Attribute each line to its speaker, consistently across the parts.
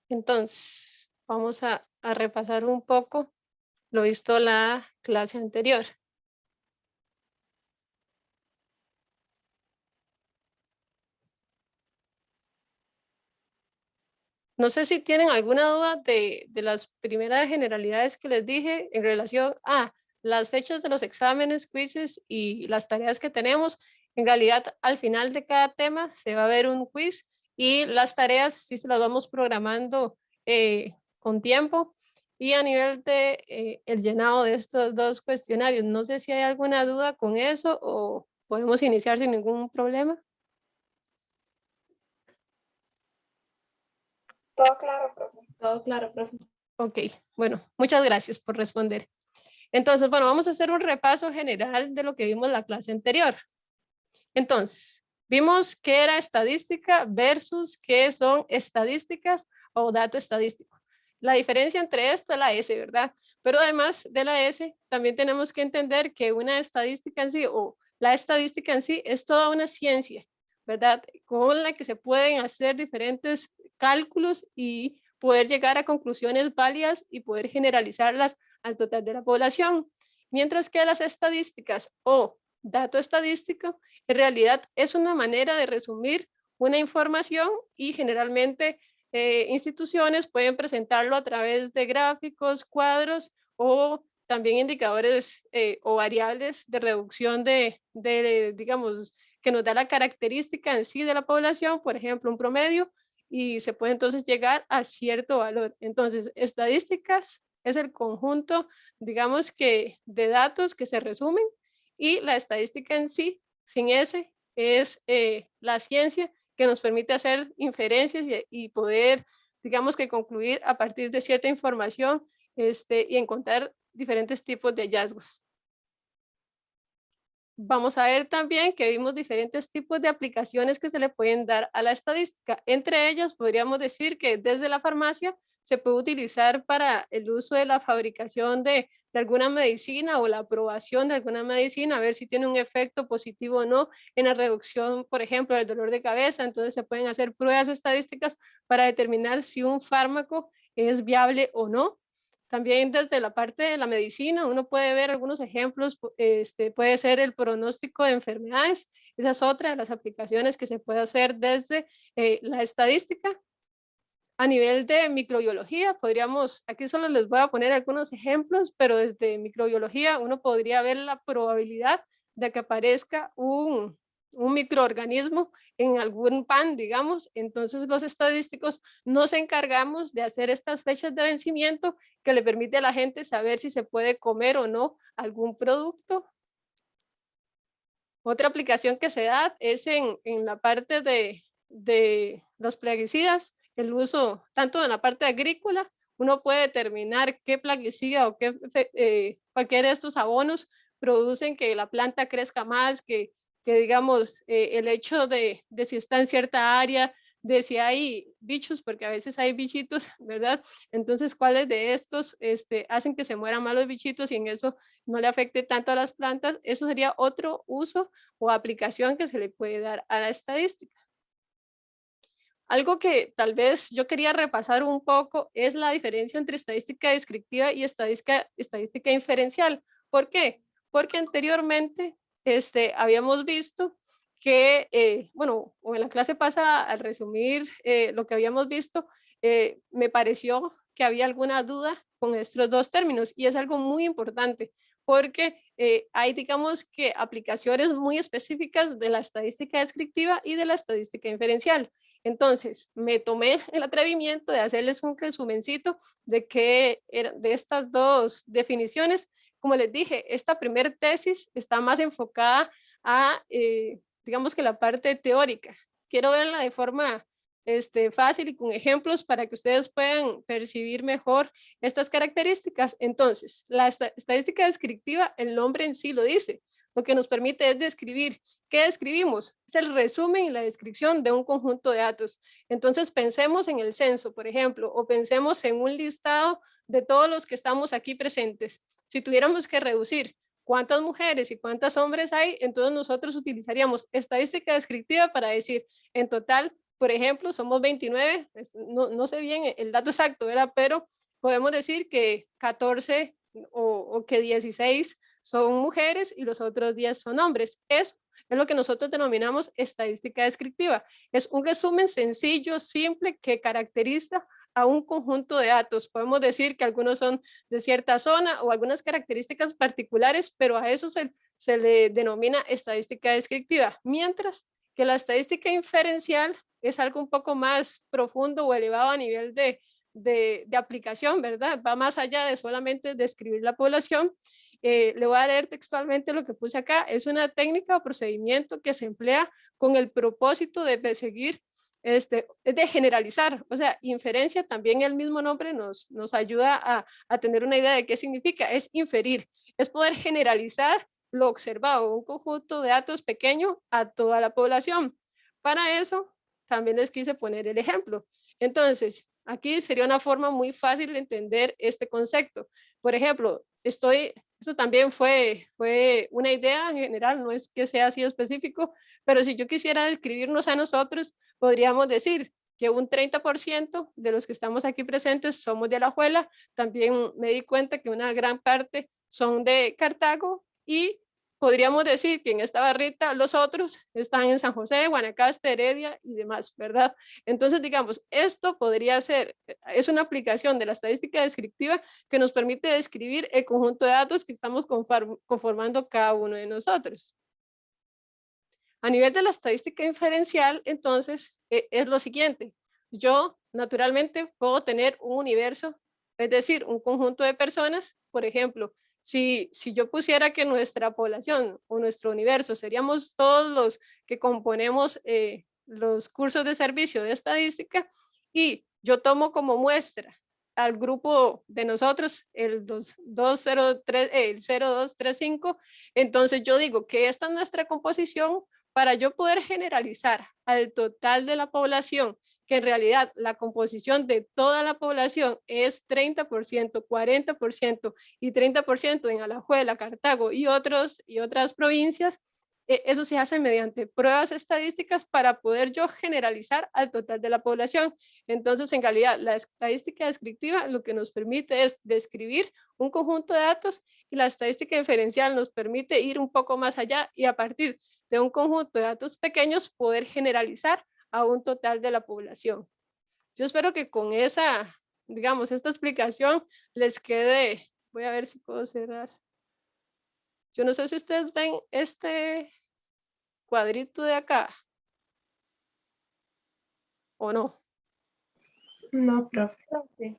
Speaker 1: Entonces, vamos a repasar un poco lo visto la clase anterior. No sé si tienen alguna duda de las primeras generalidades que les dije en relación a las fechas de los exámenes, quizzes y las tareas que tenemos. En realidad, al final de cada tema se va a ver un quiz y las tareas sí se las vamos programando con tiempo. Y a nivel de el llenado de estos dos cuestionarios, no sé si hay alguna duda con eso o podemos iniciar sin ningún problema.
Speaker 2: Todo claro, profe.
Speaker 3: Todo claro, profe.
Speaker 1: Ok, bueno, muchas gracias por responder. Entonces, bueno, vamos a hacer un repaso general de lo que vimos en la clase anterior. Entonces, vimos qué era estadística versus qué son estadísticas o dato estadístico. La diferencia entre esto es la S, ¿verdad? Pero además de la S, también tenemos que entender que una estadística en sí o la estadística en sí es toda una ciencia, ¿verdad? Con la que se pueden hacer diferentes cálculos y poder llegar a conclusiones válidas y poder generalizarlas al total de la población. Mientras que las estadísticas o dato estadístico en realidad es una manera de resumir una información y generalmente instituciones pueden presentarlo a través de gráficos, cuadros o también indicadores o variables de reducción digamos, que nos da la característica en sí de la población, por ejemplo, un promedio, y se puede entonces llegar a cierto valor. Entonces, estadísticas es el conjunto, digamos que, de datos que se resumen y la estadística en sí, sin ese, es la ciencia que nos permite hacer inferencias y poder, digamos que concluir a partir de cierta información y encontrar diferentes tipos de hallazgos. Vamos a ver también que vimos diferentes tipos de aplicaciones que se le pueden dar a la estadística. Entre ellas, podríamos decir que desde la farmacia se puede utilizar para el uso de la fabricación de alguna medicina o la aprobación de alguna medicina, a ver si tiene un efecto positivo o no en la reducción, por ejemplo, del dolor de cabeza. Entonces se pueden hacer pruebas estadísticas para determinar si un fármaco es viable o no. También desde la parte de la medicina, uno puede ver algunos ejemplos, puede ser el pronóstico de enfermedades, esa es otra de las aplicaciones que se puede hacer desde la estadística. A nivel de microbiología, podríamos, aquí solo les voy a poner algunos ejemplos, pero desde microbiología uno podría ver la probabilidad de que aparezca un microorganismo en algún pan, digamos. Entonces los estadísticos nos encargamos de hacer estas fechas de vencimiento que le permite a la gente saber si se puede comer o no algún producto. Otra aplicación que se da es en la parte de los plaguicidas, el uso tanto en la parte agrícola, uno puede determinar qué plaguicida o qué, cualquiera de estos abonos producen que la planta crezca más, que digamos, el hecho de si está en cierta área, de si hay bichos, porque a veces hay bichitos, ¿verdad? Entonces, ¿cuáles de estos hacen que se mueran más los bichitos y en eso no le afecte tanto a las plantas? Eso sería otro uso o aplicación que se le puede dar a la estadística. Algo que tal vez yo quería repasar un poco es la diferencia entre estadística descriptiva y estadística inferencial. ¿Por qué? Porque anteriormente habíamos visto que, bueno, o en la clase pasada, al resumir lo que habíamos visto, me pareció que había alguna duda con estos dos términos y es algo muy importante porque hay, digamos que, aplicaciones muy específicas de la estadística descriptiva y de la estadística inferencial. Entonces, me tomé el atrevimiento de hacerles un resumencito de qué eran de estas dos definiciones. Como les dije, esta primer tesis está más enfocada a, digamos que la parte teórica. Quiero verla de forma fácil y con ejemplos para que ustedes puedan percibir mejor estas características. Entonces, la estadística descriptiva, el nombre en sí lo dice, lo que nos permite es describir. ¿Qué describimos? Es el resumen y la descripción de un conjunto de datos. Entonces, pensemos en el censo, por ejemplo, o pensemos en un listado de todos los que estamos aquí presentes. Si tuviéramos que reducir cuántas mujeres y cuántos hombres hay, entonces nosotros utilizaríamos estadística descriptiva para decir, en total, por ejemplo, somos 29, no sé bien el dato exacto, ¿verdad? Pero podemos decir que 14 o que 16 son mujeres y los otros 10 son hombres. Eso es lo que nosotros denominamos estadística descriptiva. Es un resumen sencillo, simple, que caracteriza a un conjunto de datos. Podemos decir que algunos son de cierta zona o algunas características particulares, pero a eso se le denomina estadística descriptiva. Mientras que la estadística inferencial es algo un poco más profundo o elevado a nivel de aplicación, ¿verdad? Va más allá de solamente describir la población. Le voy a leer textualmente lo que puse acá. Es una técnica o procedimiento que se emplea con el propósito de perseguir, de generalizar, o sea, inferencia, también el mismo nombre nos ayuda a tener una idea de qué significa, es inferir, es poder generalizar lo observado, un conjunto de datos pequeño a toda la población. Para eso, también les quise poner el ejemplo. Entonces, aquí sería una forma muy fácil de entender este concepto. Por ejemplo, eso también fue una idea en general, no es que sea así específico, pero si yo quisiera describirnos a nosotros, podríamos decir que un 30% de los que estamos aquí presentes somos de Alajuela. También me di cuenta que una gran parte son de Cartago y podríamos decir que en esta barrita los otros están en San José, Guanacaste, Heredia y demás, ¿verdad? Entonces, digamos, esto podría ser, es una aplicación de la estadística descriptiva que nos permite describir el conjunto de datos que estamos conformando cada uno de nosotros. A nivel de la estadística inferencial, entonces, es lo siguiente. Yo, naturalmente, puedo tener un universo, es decir, un conjunto de personas. Por ejemplo, si yo pusiera que nuestra población o nuestro universo seríamos todos los que componemos los cursos de servicio de estadística y yo tomo como muestra al grupo de nosotros, el 203, el 0235, entonces yo digo que esta es nuestra composición para yo poder generalizar al total de la población, que en realidad la composición de toda la población es 30%, 40% y 30% en Alajuela, Cartago y otras provincias, eso se hace mediante pruebas estadísticas para poder yo generalizar al total de la población. Entonces, en realidad, la estadística descriptiva lo que nos permite es describir un conjunto de datos y la estadística inferencial nos permite ir un poco más allá y a partir de un conjunto de datos pequeños poder generalizar a un total de la población. Yo espero que con esa, digamos, esta explicación les quede, voy a ver si puedo cerrar. Yo no sé si ustedes ven este cuadrito de acá o no.
Speaker 2: No, profe.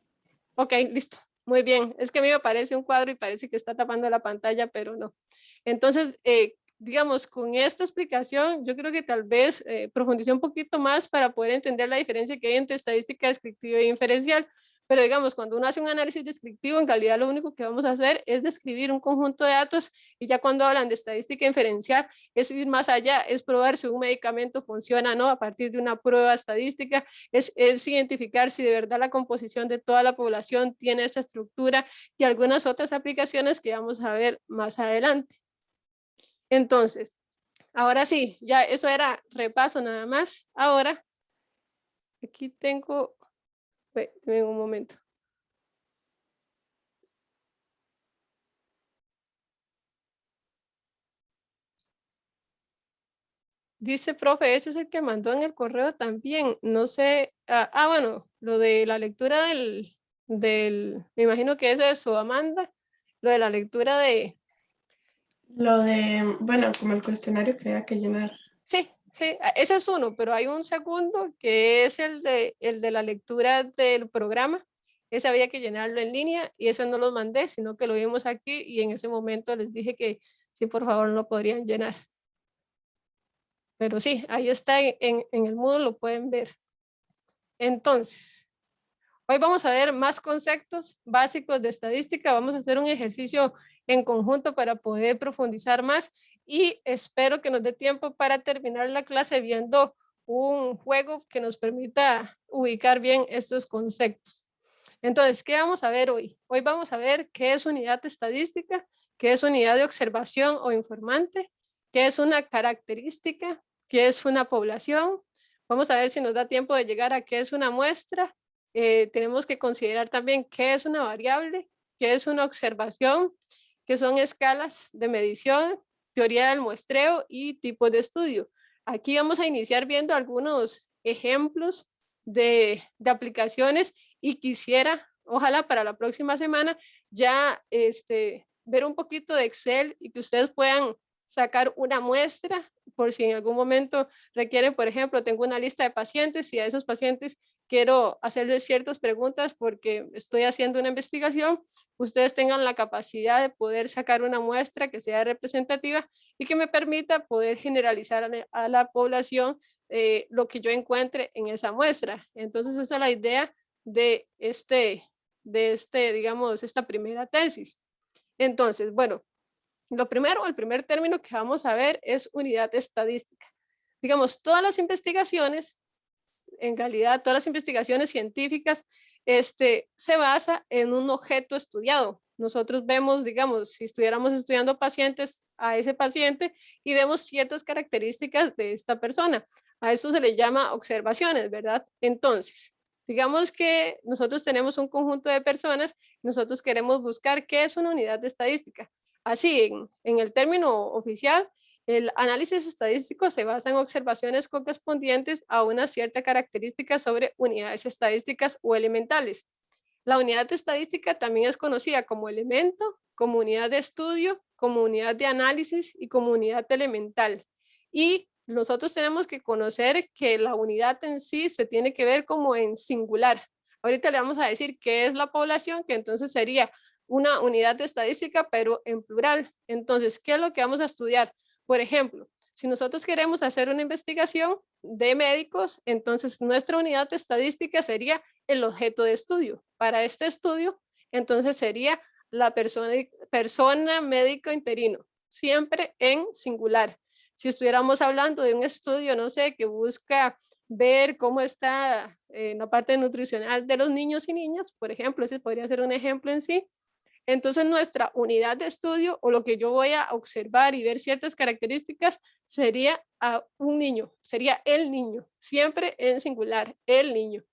Speaker 1: Ok, listo. Muy bien. Es que a mí me parece un cuadro y parece que está tapando la pantalla, pero no. Entonces, digamos, con esta explicación, yo creo que tal vez profundicé un poquito más para poder entender la diferencia que hay entre estadística descriptiva e inferencial. Pero digamos, cuando uno hace un análisis descriptivo, en realidad lo único que vamos a hacer es describir un conjunto de datos y ya cuando hablan de estadística inferencial es ir más allá, es probar si un medicamento funciona o no a partir de una prueba estadística, es identificar si de verdad la composición de toda la población tiene esa estructura y algunas otras aplicaciones que vamos a ver más adelante. Entonces, ahora sí, ya eso era repaso nada más. Ahora, aquí tengo, un momento. Dice, profe, ese es el que mandó en el correo también. No sé, bueno, lo de la lectura me imagino que es eso, Amanda, lo de la lectura de,
Speaker 2: Lo de, bueno, como el cuestionario que había que llenar.
Speaker 1: sí, sí, ese es uno, pero hay un segundo que es el de la lectura del programa. Ese había que llenarlo en línea y ese no lo mandé, sino que lo vimos aquí y en ese momento les dije que sí, por favor, no lo podrían llenar. Pero sí, ahí está en el Moodle, lo pueden ver. Entonces, hoy vamos a ver más conceptos básicos de estadística. Vamos a hacer un ejercicio en conjunto para poder profundizar más y espero que nos dé tiempo para terminar la clase viendo un juego que nos permita ubicar bien estos conceptos. Entonces, ¿qué vamos a ver hoy? Hoy vamos a ver qué es unidad estadística, qué es unidad de observación o informante, qué es una característica, qué es una población. Vamos a ver si nos da tiempo de llegar a qué es una muestra. Tenemos que considerar también qué es una variable, qué es una observación, qué son escalas de medición, teoría del muestreo y tipos de estudio. Aquí vamos a iniciar viendo algunos ejemplos de aplicaciones y quisiera, ojalá para la próxima semana, ya ver un poquito de Excel y que ustedes puedan sacar una muestra por si en algún momento requieren, por ejemplo, tengo una lista de pacientes y a esos pacientes quiero hacerles ciertas preguntas porque estoy haciendo una investigación, ustedes tengan la capacidad de poder sacar una muestra que sea representativa y que me permita poder generalizar a la población lo que yo encuentre en esa muestra. Entonces esa es la idea digamos, esta primera tesis. Entonces, bueno, lo primero, el primer término que vamos a ver es unidad estadística. Digamos, todas las investigaciones, en realidad todas las investigaciones científicas, se basa en un objeto estudiado. Nosotros vemos, digamos, si estuviéramos estudiando pacientes, a ese paciente y vemos ciertas características de esta persona. A eso se le llama observaciones, ¿verdad? Entonces, digamos que nosotros tenemos un conjunto de personas, nosotros queremos buscar qué es una unidad de estadística. Así, en el término oficial, el análisis estadístico se basa en observaciones correspondientes a una cierta característica sobre unidades estadísticas o elementales. La unidad estadística también es conocida como elemento, como unidad de estudio, como unidad de análisis y como unidad elemental. Y nosotros tenemos que conocer que la unidad en sí se tiene que ver como en singular. Ahorita le vamos a decir qué es la población, que entonces sería una unidad de estadística, pero en plural. Entonces, ¿qué es lo que vamos a estudiar? Por ejemplo, si nosotros queremos hacer una investigación de médicos, entonces nuestra unidad de estadística sería el objeto de estudio. Para este estudio, entonces sería la persona médico interino, siempre en singular. Si estuviéramos hablando de un estudio, no sé, que busca ver cómo está la parte nutricional de los niños y niñas, por ejemplo, ese podría ser un ejemplo en sí. Entonces nuestra unidad de estudio o lo que yo voy a observar y ver ciertas características sería a un niño, sería el niño, siempre en singular, el niño.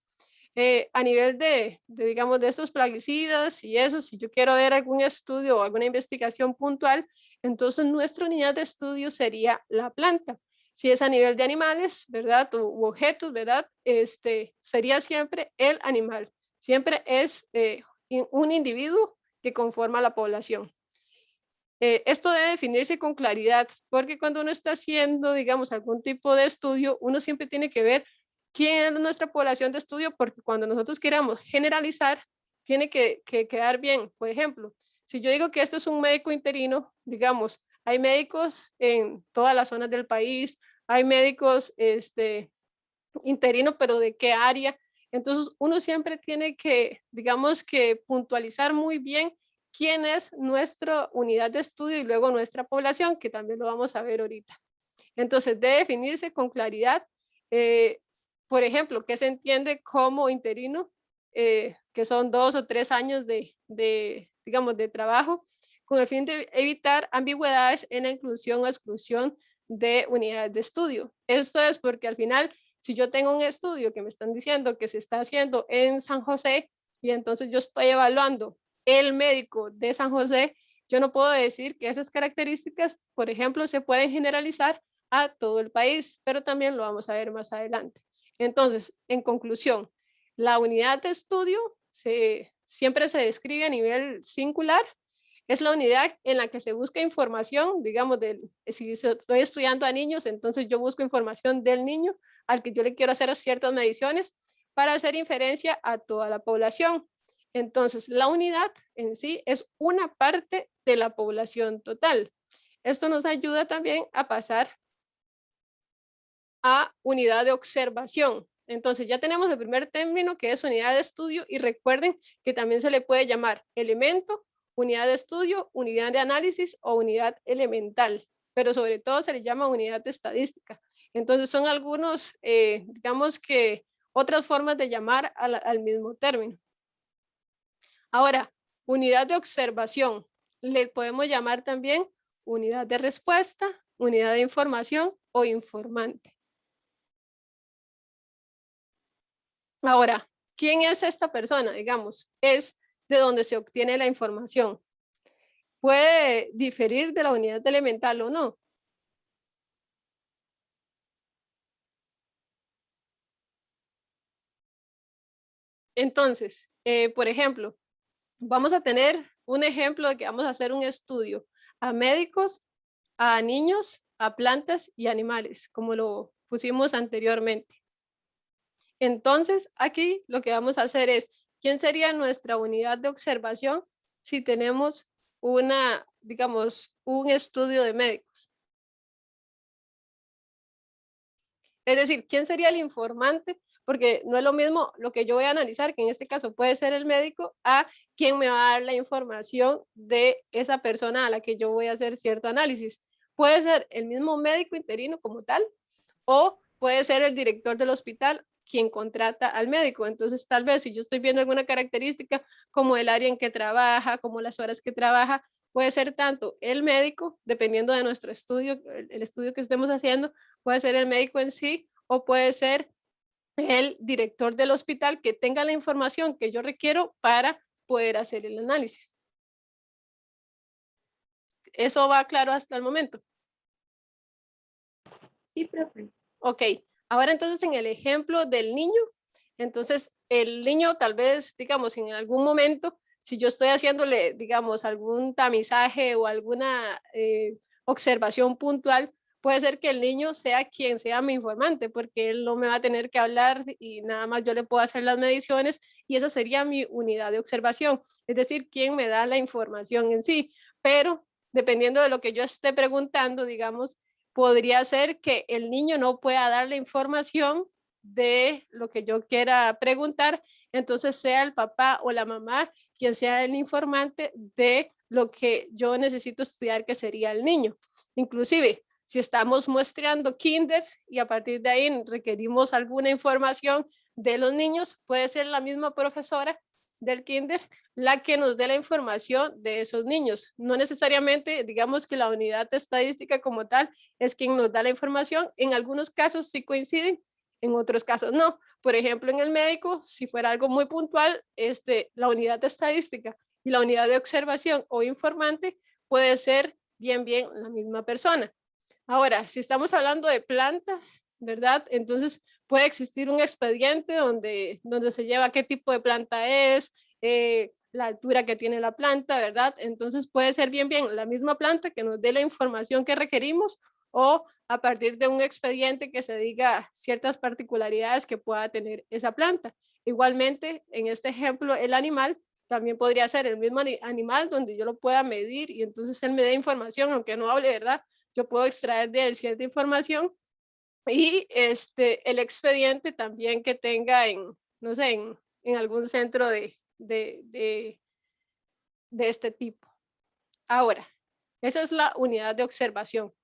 Speaker 1: A nivel digamos, de estos plaguicidas y eso, si yo quiero ver algún estudio o alguna investigación puntual, entonces nuestra unidad de estudio sería la planta. Si es a nivel de animales, ¿verdad? U objetos, ¿verdad? Sería siempre el animal. Siempre es un individuo que conforma la población. Esto debe definirse con claridad, porque cuando uno está haciendo, digamos, algún tipo de estudio, uno siempre tiene que ver quién es nuestra población de estudio, porque cuando nosotros queramos generalizar, tiene que quedar bien. Por ejemplo, si yo digo que esto es un médico interino, digamos, hay médicos en todas las zonas del país, hay médicos interinos, pero ¿de qué área? Entonces, uno siempre tiene que, digamos, que puntualizar muy bien quién es nuestra unidad de estudio y luego nuestra población, que también lo vamos a ver ahorita. Entonces, debe definirse con claridad, eh, por ejemplo, qué se entiende como interino, que son 2 o 3 años digamos, de trabajo, con el fin de evitar ambigüedades en la inclusión o exclusión de unidades de estudio. Esto es porque al final, si yo tengo un estudio que me están diciendo que se está haciendo en San José y entonces yo estoy evaluando el médico de San José, yo no puedo decir que esas características, por ejemplo, se pueden generalizar a todo el país, pero también lo vamos a ver más adelante. Entonces, en conclusión, la unidad de estudio siempre se describe a nivel singular, es la unidad en la que se busca información, digamos, si estoy estudiando a niños, entonces yo busco información del niño al que yo le quiero hacer ciertas mediciones para hacer inferencia a toda la población. Entonces, la unidad en sí es una parte de la población total. Esto nos ayuda también a pasar a unidad de observación. Entonces ya tenemos el primer término que es unidad de estudio y recuerden que también se le puede llamar elemento, unidad de estudio, unidad de análisis o unidad elemental, pero sobre todo se le llama unidad de estadística. Entonces son algunos, digamos que otras formas de llamar al mismo término. Ahora, unidad de observación, le podemos llamar también unidad de respuesta, unidad de información o informante. Ahora, ¿quién es esta persona? Digamos, es de donde se obtiene la información. Puede diferir de la unidad elemental o no. Entonces, por ejemplo, vamos a tener un ejemplo de que vamos a hacer un estudio a médicos, a niños, a plantas y animales, como lo pusimos anteriormente. Entonces, aquí lo que vamos a hacer es, ¿quién sería nuestra unidad de observación si tenemos una, digamos, un estudio de médicos? Es decir, ¿quién sería el informante? Porque no es lo mismo lo que yo voy a analizar, que en este caso puede ser el médico, a quién me va a dar la información de esa persona a la que yo voy a hacer cierto análisis. Puede ser el mismo médico interino como tal, o puede ser el director del hospital quien contrata al médico. Entonces, tal vez si yo estoy viendo alguna característica como el área en que trabaja, como las horas que trabaja, puede ser tanto el médico, dependiendo de nuestro estudio, el estudio que estemos haciendo, puede ser el médico en sí o puede ser el director del hospital que tenga la información que yo requiero para poder hacer el análisis. ¿Eso va claro hasta el momento?
Speaker 2: Sí, profe.
Speaker 1: Ok, ahora entonces en el ejemplo del niño, entonces el niño tal vez, digamos, en algún momento, si yo estoy haciéndole, digamos, algún tamizaje o alguna observación puntual, puede ser que el niño sea quien sea mi informante, porque él no me va a tener que hablar y nada más yo le puedo hacer las mediciones y esa sería mi unidad de observación, es decir, quien me da la información en sí, pero dependiendo de lo que yo esté preguntando, digamos, podría ser que el niño no pueda dar la información de lo que yo quiera preguntar, entonces sea el papá o la mamá quien sea el informante de lo que yo necesito estudiar, que sería el niño. Inclusive, si estamos muestreando kinder y a partir de ahí requerimos alguna información de los niños, puede ser la misma profesora del kinder la que nos dé la información de esos niños. No necesariamente, digamos que la unidad estadística como tal es quien nos da la información. En algunos casos sí coinciden, en otros casos no. Por ejemplo, en el médico, si fuera algo muy puntual, la unidad de estadística y la unidad de observación o informante puede ser bien la misma persona. Ahora, si estamos hablando de plantas, ¿verdad? Entonces puede existir un expediente donde se lleva qué tipo de planta es, la altura que tiene la planta, ¿verdad? Entonces puede ser bien la misma planta que nos dé la información que requerimos o a partir de un expediente que se diga ciertas particularidades que pueda tener esa planta. Igualmente, en este ejemplo, el animal también podría ser el mismo animal donde yo lo pueda medir y entonces él me dé información, aunque no hable, ¿verdad? Yo puedo extraer de él cierta información y el expediente también que tenga en, no sé, en algún centro de este tipo. Ahora, esa es la unidad de observación.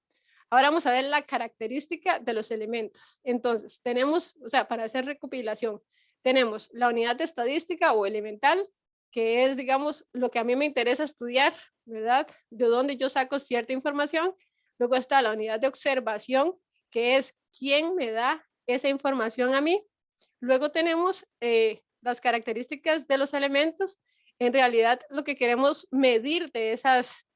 Speaker 1: Ahora vamos a ver la característica de los elementos. Entonces, tenemos, o sea, para hacer recopilación, tenemos la unidad de estadística o elemental, que es, digamos, lo que a mí me interesa estudiar, ¿verdad? De dónde yo saco cierta información. Luego está la unidad de observación, que es quién me da esa información a mí. Luego tenemos las características de los elementos. En realidad, lo que queremos medir de esas,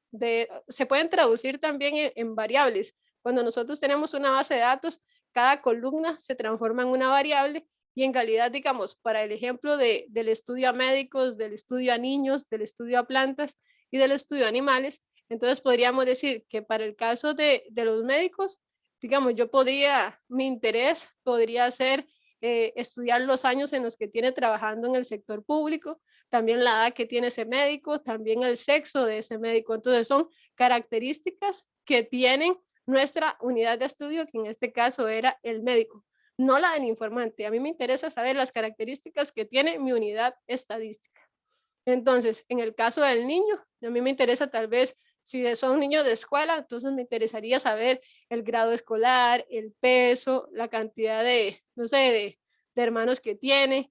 Speaker 1: se pueden traducir también en variables. Cuando nosotros tenemos una base de datos, cada columna se transforma en una variable y en realidad, digamos, para el ejemplo del estudio a médicos, del estudio a niños, del estudio a plantas y del estudio a animales, entonces podríamos decir que para el caso de los médicos, digamos, mi interés podría ser estudiar los años en los que tiene trabajando en el sector público, también la edad que tiene ese médico, también el sexo de ese médico. Entonces son características que tienen nuestra unidad de estudio, que en este caso era el médico, no la del informante. A mí me interesa saber las características que tiene mi unidad estadística. Entonces, en el caso del niño, a mí me interesa tal vez, si son niños de escuela, entonces me interesaría saber el grado escolar, el peso, la cantidad de, no sé, de hermanos que tiene.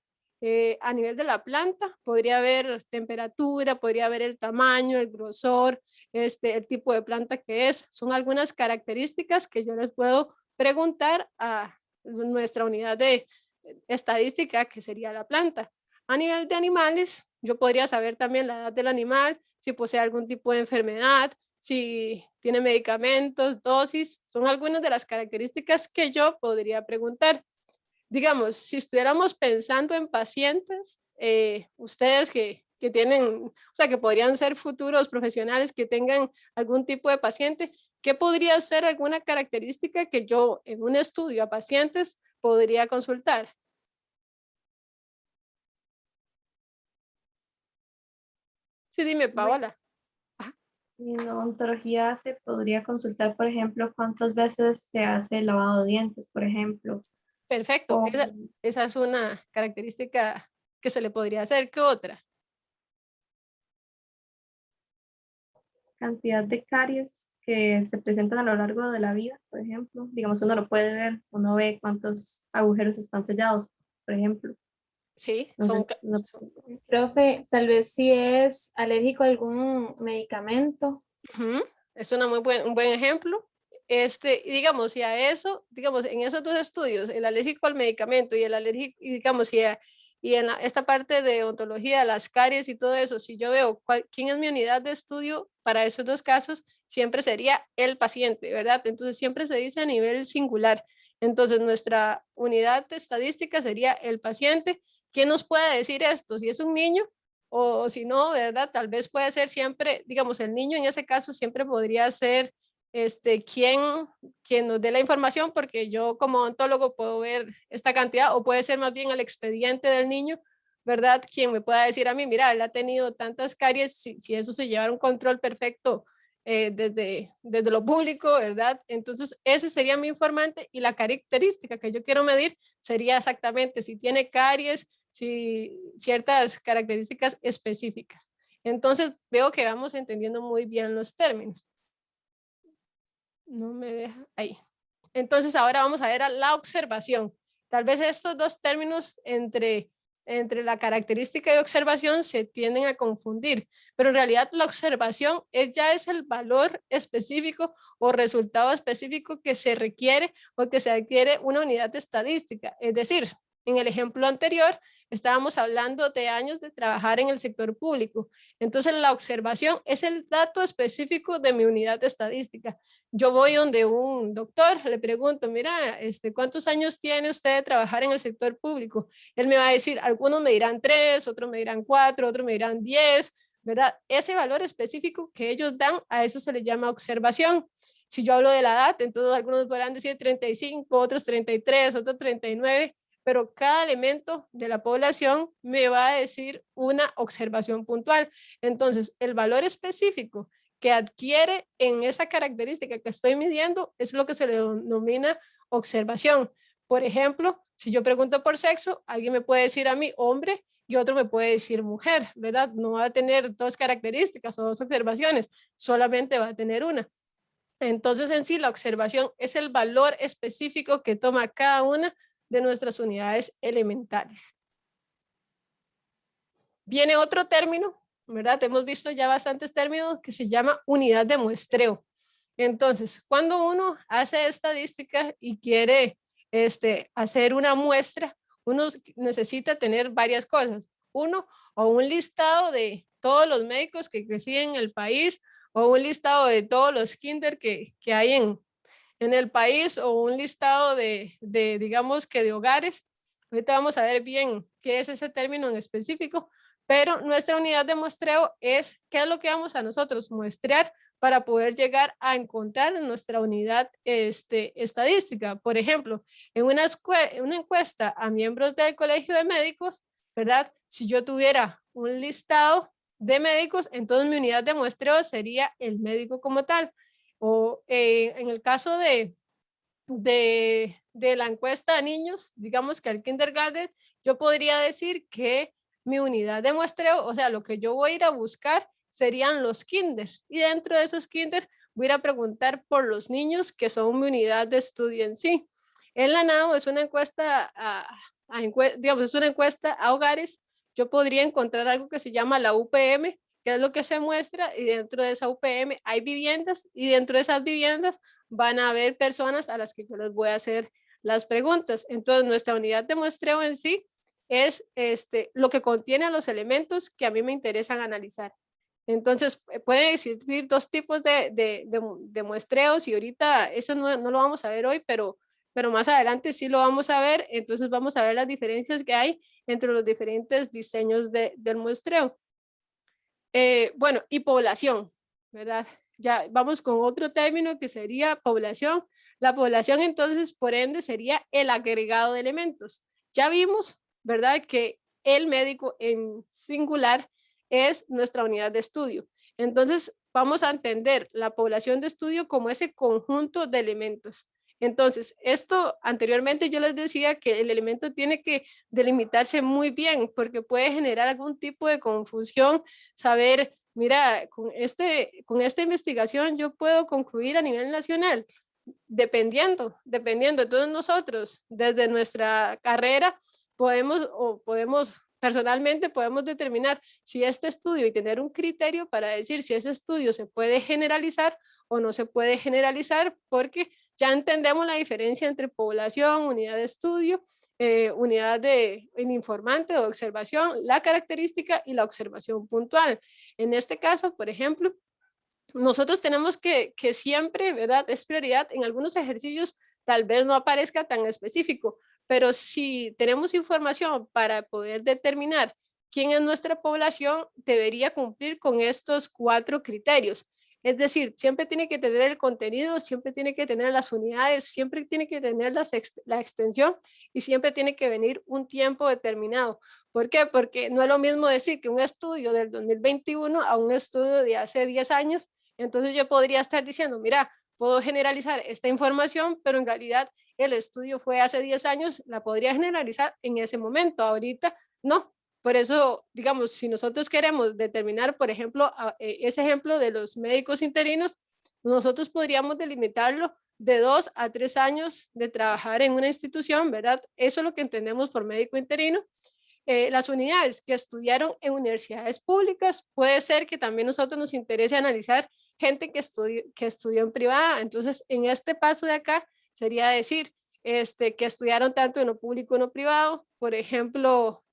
Speaker 1: A nivel de la planta, podría haber temperatura, podría haber el tamaño, el grosor, el tipo de planta que es. Son algunas características que yo les puedo preguntar a nuestra unidad estadística que sería la planta. A nivel de animales, yo podría saber también la edad del animal, si posee algún tipo de enfermedad, si tiene medicamentos, dosis, son algunas de las características que yo podría preguntar. Digamos, si estuviéramos pensando en pacientes, ustedes que tienen, o sea, que podrían ser futuros profesionales que tengan algún tipo de paciente, ¿qué podría ser alguna característica que yo en un estudio a pacientes podría consultar? Sí, dime,
Speaker 3: Bueno,
Speaker 1: Paola. Ajá,
Speaker 3: en odontología se podría consultar, por ejemplo, cuántas veces se hace el lavado de dientes, por ejemplo,
Speaker 1: perfecto.
Speaker 3: o
Speaker 1: Esa es una característica que se le podría hacer. ¿Qué otra?
Speaker 3: cantidad de caries que se presentan a lo largo de la vida, por ejemplo. Digamos, uno lo puede ver, uno ve cuántos agujeros están sellados, por ejemplo.
Speaker 1: Sí,
Speaker 3: No sé,
Speaker 4: Profe, tal vez si es alérgico a algún medicamento.
Speaker 1: Ujú, es una un buen ejemplo. Y digamos, y a eso, digamos, en esos dos estudios, el alérgico al medicamento y el alérgico, y digamos, y en esta parte de ontología, las caries y todo eso, si yo veo quién es mi unidad de estudio para esos dos casos, siempre sería el paciente, ¿verdad? Entonces siempre se dice a nivel singular. Entonces nuestra unidad de estadística sería el paciente. ¿Quién nos puede decir esto? Si es un niño, o si no, ¿verdad? Tal vez puede ser siempre, digamos, el niño en ese caso siempre podría ser quien, quien nos dé la información, porque yo como odontólogo puedo ver esta cantidad, o puede ser más bien el expediente del niño, ¿verdad? Quien me pueda decir a mí, mira, él ha tenido tantas caries, si eso se lleva a un control perfecto desde lo público, ¿verdad? Entonces, ese sería mi informante y la característica que yo quiero medir sería exactamente si tiene caries, si ciertas características específicas. Entonces, veo que vamos entendiendo muy bien los términos. No me deja ahí. Entonces, ahora vamos a ver a la observación. Tal vez estos dos términos entre la característica y observación se tienden a confundir, pero en realidad la observación ya es el valor específico o resultado específico que se requiere o que se adquiere una unidad de estadística. Es decir, en el ejemplo anterior estábamos hablando de años de trabajar en el sector público. Entonces la observación es el dato específico de mi unidad de estadística. Yo voy donde un doctor, le pregunto, mira, ¿cuántos años tiene usted de trabajar en el sector público? Él me va a decir, algunos me dirán 3, otros me dirán 4, otros me dirán 10, ¿verdad? Ese valor específico que ellos dan, a eso se le llama observación. Si yo hablo de la edad, entonces algunos podrán decir 35, otros 33, otros 39, pero cada elemento de la población me va a decir una observación puntual. Entonces, el valor específico que adquiere en esa característica que estoy midiendo es lo que se le denomina observación. Por ejemplo, si yo pregunto por sexo, alguien me puede decir a mí hombre y otro me puede decir mujer, ¿verdad? No va a tener dos características o dos observaciones, solamente va a tener una. Entonces, en sí, la observación es el valor específico que toma cada una de nuestras unidades elementales. Viene otro término, ¿verdad? Hemos visto ya bastantes términos que se llama unidad de muestreo. Entonces, cuando uno hace estadística y quiere hacer una muestra, uno necesita tener varias cosas. Uno, o un listado de todos los médicos que residen en el país, o un listado de todos los kinder que hay en el país, o un listado digamos que de hogares. Ahorita vamos a ver bien qué es ese término en específico, pero nuestra unidad de muestreo es qué es lo que vamos a nosotros muestrear para poder llegar a encontrar en nuestra unidad estadística. Por ejemplo, en una encuesta a miembros del Colegio de Médicos, ¿verdad? Si yo tuviera un listado de médicos, entonces mi unidad de muestreo sería el médico como tal. O en el caso de la encuesta a niños, digamos que al kindergarten, yo podría decir que mi unidad de muestreo, o sea, lo que yo voy a ir a buscar serían los kinder. Y dentro de esos kinder voy a ir a preguntar por los niños que son mi unidad de estudio en sí. En la NAO es una encuesta digamos, es una encuesta a hogares. Yo podría encontrar algo que se llama la UPM, que es lo que se muestra, y dentro de esa UPM hay viviendas, y dentro de esas viviendas van a haber personas a las que yo les voy a hacer las preguntas. Entonces, nuestra unidad de muestreo en sí es lo que contiene los elementos que a mí me interesan analizar. Entonces, pueden existir dos tipos de muestreos y ahorita eso no lo vamos a ver hoy, pero más adelante sí lo vamos a ver. Entonces, vamos a ver las diferencias que hay entre los diferentes diseños del muestreo. Bueno, y población, ¿verdad? Ya vamos con otro término que sería población. La población entonces, por ende, sería el agregado de elementos. Ya vimos, ¿verdad? Que el médico en singular es nuestra unidad de estudio. Entonces, vamos a entender la población de estudio como ese conjunto de elementos. Entonces, esto anteriormente yo les decía que el elemento tiene que delimitarse muy bien porque puede generar algún tipo de confusión, saber, mira, con esta investigación yo puedo concluir a nivel nacional, dependiendo. Entonces nosotros desde nuestra carrera personalmente podemos determinar si este estudio y tener un criterio para decir si ese estudio se puede generalizar o no se puede generalizar, porque ya entendemos la diferencia entre población, unidad de estudio, unidad de informante o observación, la característica y la observación puntual. En este caso, por ejemplo, nosotros tenemos que siempre, ¿verdad? Es prioridad en algunos ejercicios, tal vez no aparezca tan específico, pero si tenemos información para poder determinar quién es nuestra población, debería cumplir con estos 4 criterios. Es decir, siempre tiene que tener el contenido, siempre tiene que tener las unidades, siempre tiene que tener la extensión y siempre tiene que venir un tiempo determinado. ¿Por qué? Porque no es lo mismo decir que un estudio del 2021 a un estudio de hace 10 años. Entonces yo podría estar diciendo, mira, puedo generalizar esta información, pero en realidad el estudio fue hace 10 años, la podría generalizar en ese momento, ahorita no. Por eso, digamos, si nosotros queremos determinar, por ejemplo, ese ejemplo de los médicos interinos, nosotros podríamos delimitarlo de 2 a 3 años de trabajar en una institución, ¿verdad? Eso es lo que entendemos por médico interino. Las unidades que estudiaron en universidades públicas, puede ser que también nosotros nos interese analizar gente que estudió en privada. Entonces, en este paso de acá, sería decir que estudiaron tanto en lo público como en lo privado. Por ejemplo,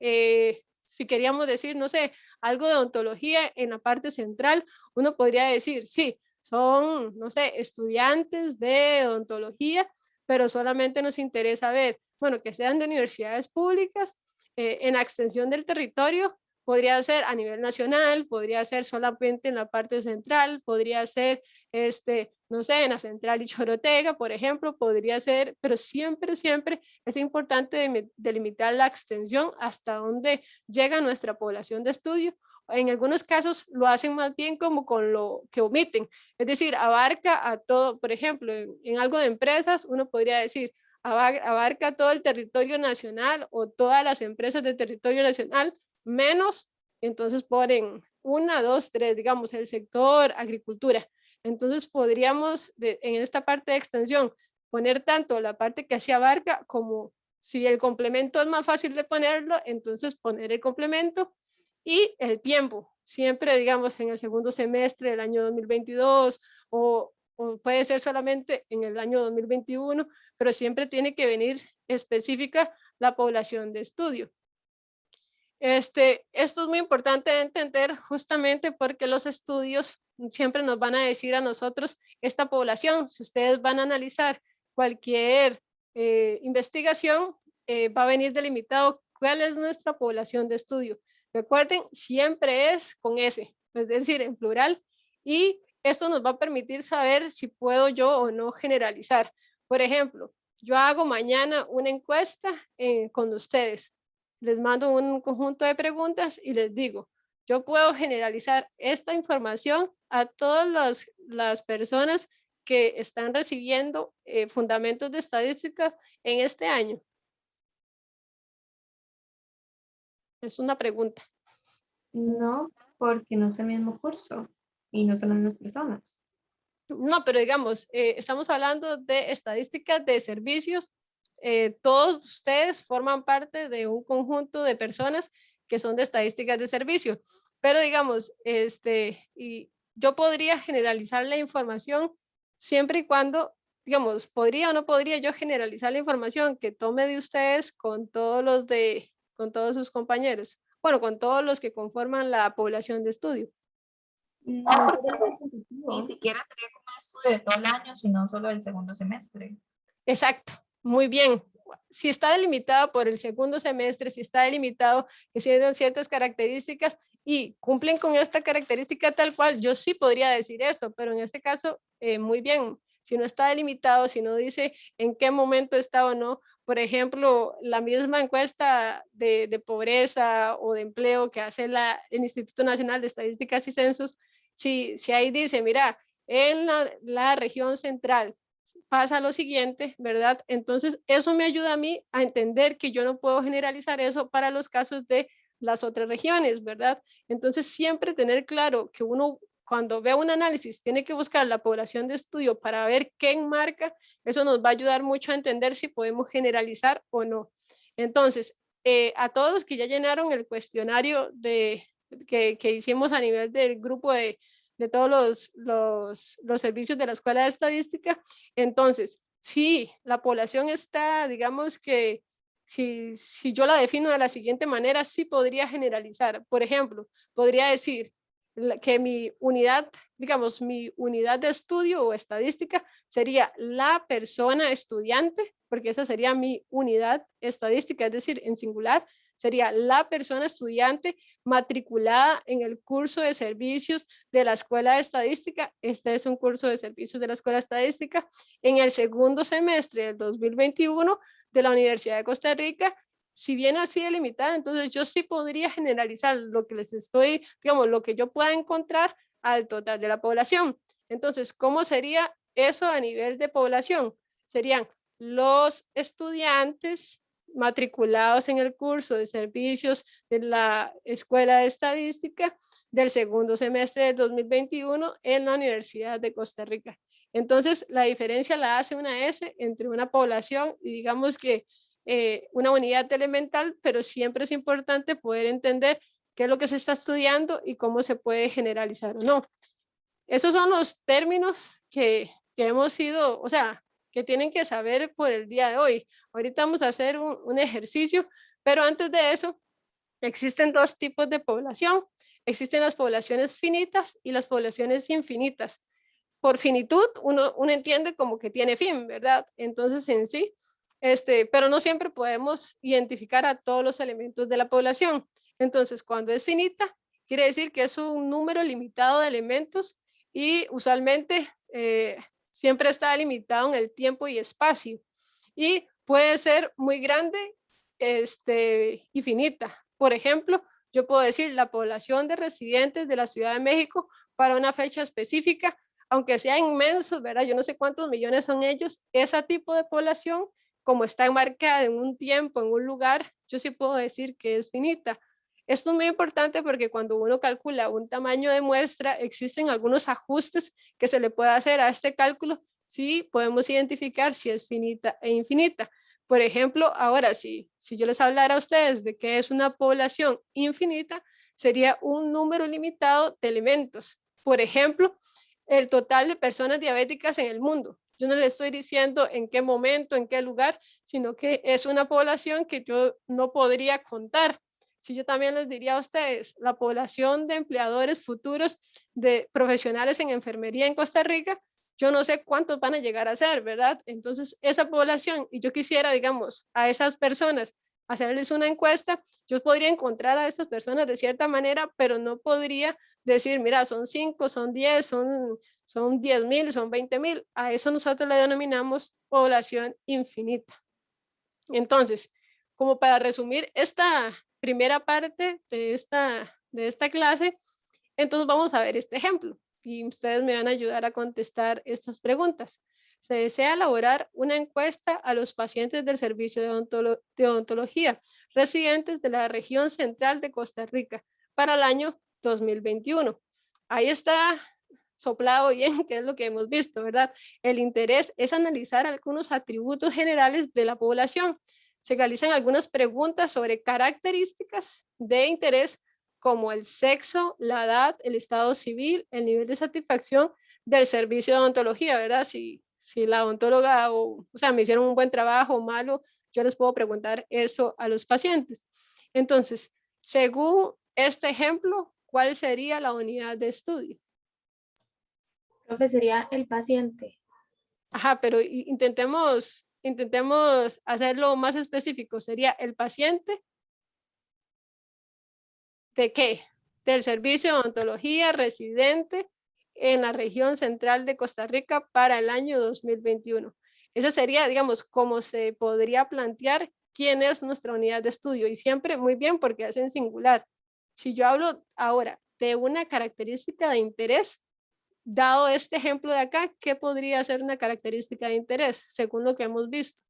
Speaker 1: si queríamos decir, no sé, algo de odontología en la parte central, uno podría decir, sí, son, no sé, estudiantes de odontología, pero solamente nos interesa ver, bueno, que sean de universidades públicas. En la extensión del territorio, podría ser a nivel nacional, podría ser solamente en la parte central, podría ser, no sé, en la central y Chorotega, por ejemplo, podría ser, pero siempre es importante delimitar la extensión hasta donde llega nuestra población de estudio. En algunos casos lo hacen más bien como con lo que omiten, es decir, abarca a todo. Por ejemplo, en algo de empresas, uno podría decir, abarca todo el territorio nacional o todas las empresas de territorio nacional, menos, entonces ponen 1, 2, 3, digamos, el sector agricultura. Entonces podríamos, en esta parte de extensión, poner tanto la parte que se abarca como si el complemento es más fácil de ponerlo, entonces poner el complemento y el tiempo. Siempre, digamos, en el segundo semestre del año 2022 o puede ser solamente en el año 2021, pero siempre tiene que venir específica la población de estudio. Esto es muy importante de entender justamente porque los estudios siempre nos van a decir a nosotros esta población. Si ustedes van a analizar cualquier investigación, va a venir delimitado cuál es nuestra población de estudio. Recuerden, siempre es con S, es decir, en plural, y esto nos va a permitir saber si puedo yo o no generalizar. Por ejemplo, yo hago mañana una encuesta con ustedes. Les mando un conjunto de preguntas y les digo, yo puedo generalizar esta información a todas las personas que están recibiendo fundamentos de estadística en este año. Es una pregunta.
Speaker 3: No, porque no es el mismo curso y no son las mismas personas.
Speaker 1: No, pero digamos, estamos hablando de estadísticas de servicios. Todos ustedes forman parte de un conjunto de personas que son de estadísticas de servicio. Pero digamos, y yo podría generalizar la información siempre y cuando digamos, ¿podría o no podría yo generalizar la información que tome de ustedes con con todos sus compañeros? Bueno, con todos los que conforman la población de estudio.
Speaker 3: No sería
Speaker 5: Ni
Speaker 3: repetitivo.
Speaker 5: siquiera sería como un estudio de todo el año, sino solo del segundo semestre.
Speaker 1: Exacto, muy bien. Si está delimitado por el segundo semestre, si está delimitado que tienen ciertas características y cumplen con esta característica tal cual, yo sí podría decir eso, pero en este caso, muy bien. Si no está delimitado, si no dice en qué momento está o no, por ejemplo, la misma encuesta de pobreza o de empleo que hace el Instituto Nacional de Estadísticas y Censos, si ahí dice, mira, en la región central pasa lo siguiente, ¿verdad? Entonces, eso me ayuda a mí a entender que yo no puedo generalizar eso para los casos de las otras regiones, ¿verdad? Entonces, siempre tener claro que uno, cuando ve un análisis, tiene que buscar la población de estudio para ver qué enmarca, eso nos va a ayudar mucho a entender si podemos generalizar o no. Entonces, a todos los que ya llenaron el cuestionario que hicimos a nivel del grupo de todos los servicios de la Escuela de Estadística. Entonces, si la población está, digamos que, si yo la defino de la siguiente manera, sí podría generalizar. Por ejemplo, podría decir que mi unidad, digamos, mi unidad de estudio o estadística sería la persona estudiante, porque esa sería mi unidad estadística, es decir, en singular, sería la persona estudiante matriculada en el curso de servicios de la Escuela de Estadística. Este es un curso de servicios de la Escuela de Estadística en el segundo semestre del 2021 de la Universidad de Costa Rica. Si bien así delimitada, entonces yo sí podría generalizar lo que les estoy, digamos, lo que yo pueda encontrar al total de la población. Entonces, ¿cómo sería eso a nivel de población? Serían los estudiantes matriculados en el curso de servicios de la Escuela de Estadística del segundo semestre del 2021 en la Universidad de Costa Rica. Entonces, la diferencia la hace una S entre una población y digamos que una unidad elemental, pero siempre es importante poder entender qué es lo que se está estudiando y cómo se puede generalizar o no. Esos son los términos que hemos ido, o sea, que tienen que saber por el día de hoy. Ahorita vamos a hacer un ejercicio, pero antes de eso, existen dos tipos de población. Existen las poblaciones finitas y las poblaciones infinitas. Por finitud, uno entiende como que tiene fin, ¿verdad? Entonces, en sí, pero no siempre podemos identificar a todos los elementos de la población. Entonces, cuando es finita, quiere decir que es un número limitado de elementos y usualmente siempre está limitado en el tiempo y espacio. Y puede ser muy grande y finita. Por ejemplo, yo puedo decir la población de residentes de la Ciudad de México para una fecha específica, aunque sea inmenso, ¿verdad? Yo no sé cuántos millones son ellos, ese tipo de población, como está enmarcada en un tiempo, en un lugar, yo sí puedo decir que es finita. Esto es muy importante porque cuando uno calcula un tamaño de muestra, existen algunos ajustes que se le puede hacer a este cálculo, si podemos identificar si es finita e infinita. Por ejemplo, ahora si yo les hablara a ustedes de que es una población infinita, sería un número limitado de elementos. Por ejemplo, el total de personas diabéticas en el mundo. Yo no le estoy diciendo en qué momento, en qué lugar, sino que es una población que yo no podría contar. Si yo también les diría a ustedes, la población de empleadores futuros de profesionales en enfermería en Costa Rica, yo no sé cuántos van a llegar a ser, ¿verdad? Entonces, esa población, y yo quisiera, digamos, a esas personas hacerles una encuesta, yo podría encontrar a estas personas de cierta manera, pero no podría decir, mira, son 5, son 10, son 10,000, son 20,000. A eso nosotros le denominamos población infinita. Entonces, como para resumir esta primera parte de esta clase, entonces vamos a ver este ejemplo y ustedes me van a ayudar a contestar estas preguntas. Se desea elaborar una encuesta a los pacientes del servicio de odontología residentes de la región central de Costa Rica para el año 2021. Ahí está soplado bien, que es lo que hemos visto, ¿verdad? El interés es analizar algunos atributos generales de la población. Se realizan algunas preguntas sobre características de interés como el sexo, la edad, el estado civil, el nivel de satisfacción del servicio de odontología, ¿verdad? Si si la odontóloga o sea, me hicieron un buen trabajo o malo, yo les puedo preguntar eso a los pacientes. Entonces, según este ejemplo, ¿cuál sería la unidad de estudio?
Speaker 4: Profe, sería el paciente.
Speaker 1: Ajá, pero intentemos hacerlo más específico. ¿Sería el paciente de qué? Del servicio de odontología residente en la región central de Costa Rica para el año 2021. Esa sería, digamos, cómo se podría plantear quién es nuestra unidad de estudio. Y siempre muy bien porque es en singular. Si yo hablo ahora de una característica de interés, dado este ejemplo de acá, ¿qué podría ser una característica de interés según lo que hemos visto?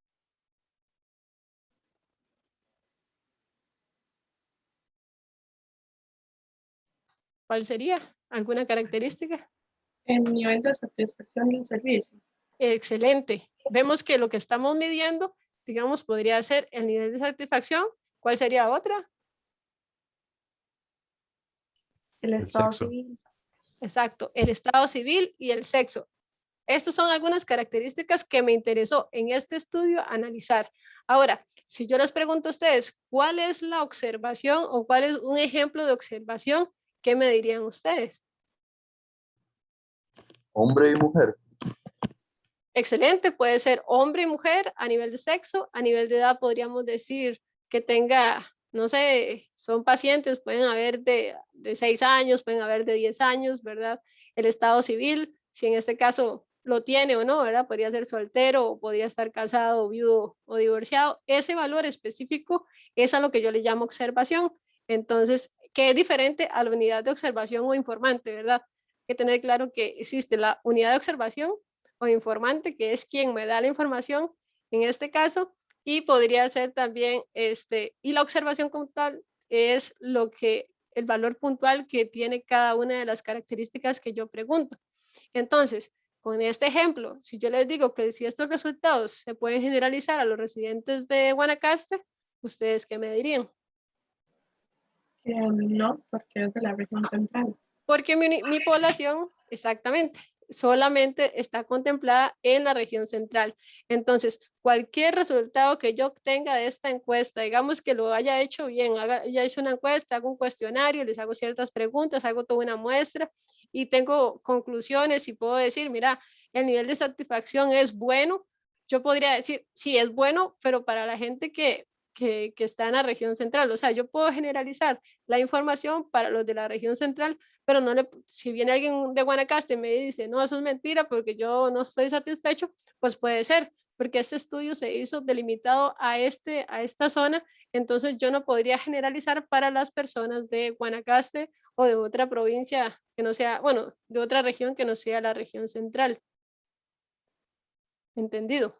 Speaker 1: ¿Cuál sería? ¿Alguna característica?
Speaker 2: El nivel de satisfacción del servicio.
Speaker 1: Excelente. Vemos que lo que estamos midiendo, digamos, podría ser el nivel de satisfacción. ¿Cuál sería otra?
Speaker 3: El
Speaker 6: El
Speaker 3: estado
Speaker 6: sexo.
Speaker 3: civil.
Speaker 1: Exacto, el estado civil y el sexo. Estas son algunas características que me interesó en este estudio analizar. Ahora, si yo les pregunto a ustedes, ¿cuál es la observación o cuál es un ejemplo de observación? ¿Qué me dirían ustedes?
Speaker 6: Hombre y mujer.
Speaker 1: Excelente, puede ser hombre y mujer a nivel de sexo, a nivel de edad podríamos decir que tenga, no sé, son pacientes, pueden haber de 6 años, pueden haber de 10 años, ¿verdad? El estado civil, si en este caso lo tiene o no, ¿verdad? Podría ser soltero o podría estar casado, viudo o divorciado. Ese valor específico es a lo que yo le llamo observación. Entonces, ¿qué es diferente a la unidad de observación o informante, ¿verdad? Hay que tener claro que existe la unidad de observación o informante, que es quien me da la información en este caso, y podría ser también, y la observación como tal es lo que, el valor puntual que tiene cada una de las características que yo pregunto. Entonces, con este ejemplo, si yo les digo que si estos resultados se pueden generalizar a los residentes de Guanacaste, ¿ustedes qué me dirían?
Speaker 2: No, porque es de la región central.
Speaker 1: Porque mi población, exactamente, solamente está contemplada en la región central. Entonces, cualquier resultado que yo obtenga de esta encuesta, digamos que lo haya hecho bien, haya hecho una encuesta, hago un cuestionario, les hago ciertas preguntas, hago toda una muestra y tengo conclusiones y puedo decir, mira, el nivel de satisfacción es bueno. Yo podría decir, sí, es bueno, pero para la gente que está en la región central, o sea, yo puedo generalizar la información para los de la región central, pero no si viene alguien de Guanacaste y me dice, no, eso es mentira porque yo no estoy satisfecho, pues puede ser, porque este estudio se hizo delimitado a esta zona, entonces yo no podría generalizar para las personas de Guanacaste o de otra provincia que no sea, bueno, de otra región que no sea la región central. ¿Entendido?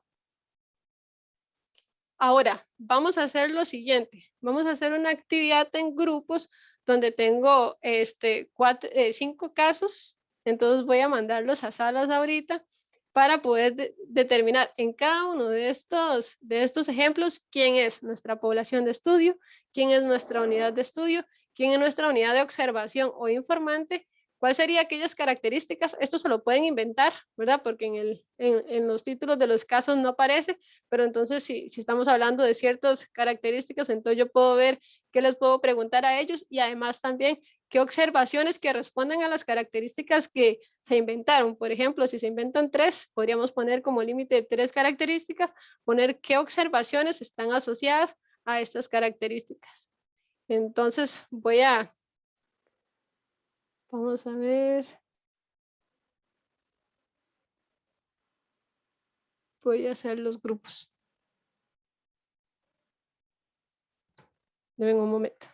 Speaker 1: Ahora, vamos a hacer lo siguiente. Vamos a hacer una actividad en grupos donde tengo 5 casos. Entonces voy a mandarlos a salas ahorita para poder determinar en cada uno de estos ejemplos quién es nuestra población de estudio, quién es nuestra unidad de estudio, quién es nuestra unidad de observación o informante. ¿Cuáles serían aquellas características? Esto se lo pueden inventar, ¿verdad? Porque en los títulos de los casos no aparece, pero entonces si estamos hablando de ciertas características, entonces yo puedo ver qué les puedo preguntar a ellos y además también qué observaciones que respondan a las características que se inventaron. Por ejemplo, si se inventan 3, podríamos poner como límite 3 características, poner qué observaciones están asociadas a estas características. Entonces vamos a ver. Voy a hacer los grupos. Deben un momento.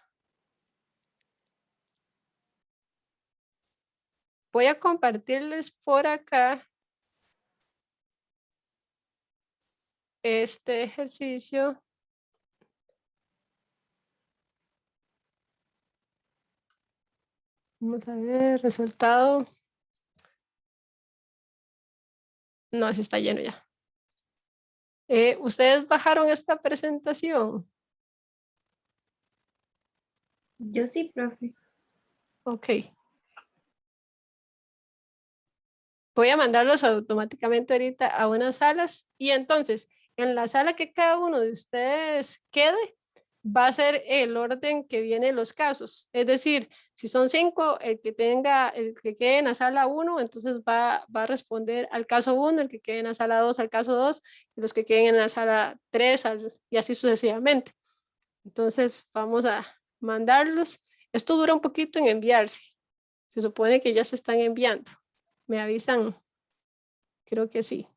Speaker 1: Voy a compartirles por acá este ejercicio. Vamos a ver, resultado. No, se está lleno ya. ¿Ustedes bajaron esta presentación?
Speaker 3: Yo sí, profe.
Speaker 1: Ok. voy a mandarlos automáticamente ahorita a unas salas y entonces en la sala que cada uno de ustedes quede, va a ser el orden que vienen los casos. Es decir, si son 5, el que quede en la sala 1, entonces va a responder al caso 1, el que quede en la sala 2 al caso 2, y los que queden en la sala 3 y así sucesivamente. Entonces vamos a mandarlos. Esto dura un poquito en enviarse. Se supone que ya se están enviando. Me avisan, creo que sí.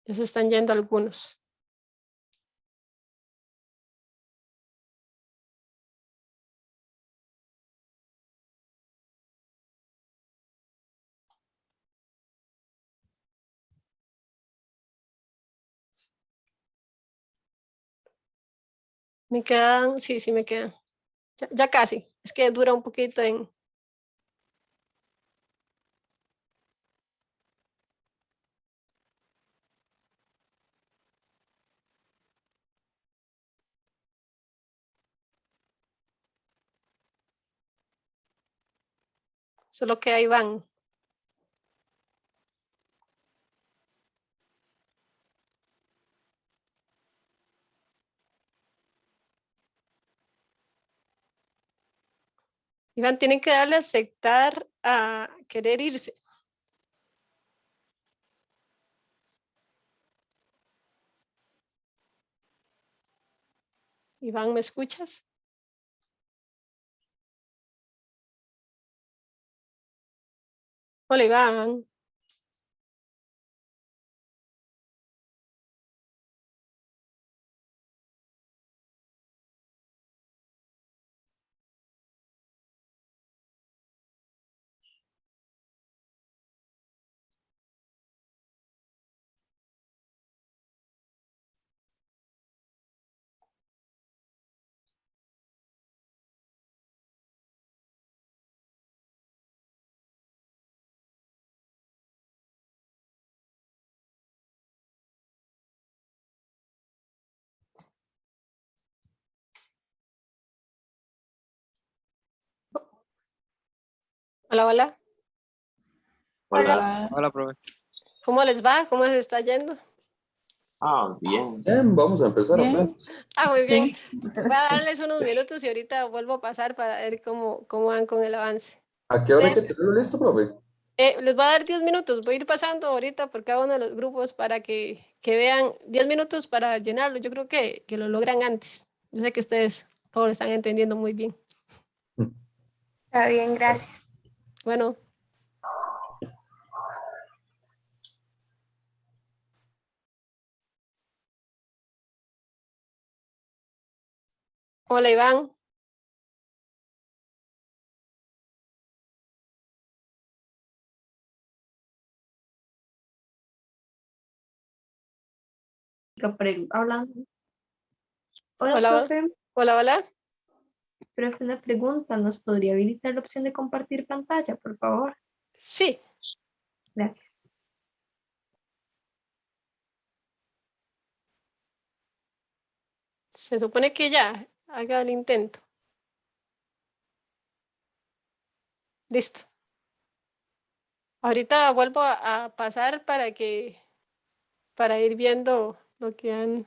Speaker 1: Ya se están yendo algunos. Me quedan, sí, sí me quedan. Ya casi. Es que dura un poquito en... Solo que ahí van. Iván, tienen que darle a aceptar a querer irse. Iván, ¿me escuchas? Hola, Iván. Hola, hola.
Speaker 6: Hola.
Speaker 7: Hola, profe.
Speaker 1: ¿Cómo les va? ¿Cómo les está yendo?
Speaker 6: Bien.
Speaker 8: Bien, vamos a empezar
Speaker 2: Bien.
Speaker 8: apenas.
Speaker 1: Ah, muy bien.
Speaker 2: Sí.
Speaker 1: Voy a darles unos minutos y ahorita vuelvo a pasar para ver cómo van con el avance.
Speaker 8: ¿A qué hora hay que
Speaker 1: Entonces,
Speaker 8: tenerlo listo, profe?
Speaker 1: les voy a dar 10 minutos. Voy a ir pasando ahorita por cada uno de los grupos para que vean 10 minutos para llenarlo. Yo creo que lo logran antes. Yo sé que ustedes todos lo están entendiendo muy bien.
Speaker 4: Está bien, gracias.
Speaker 1: Bueno, hola Iván.
Speaker 3: Hablando. Hola,
Speaker 1: Hola,
Speaker 3: profe.
Speaker 1: hola, hola.
Speaker 3: Profe, una pregunta. ¿Nos podría habilitar la opción de compartir pantalla, por favor?
Speaker 1: Sí,
Speaker 3: Gracias.
Speaker 1: se supone que ya haga el intento. Listo. Ahorita vuelvo a pasar para ir viendo lo que han.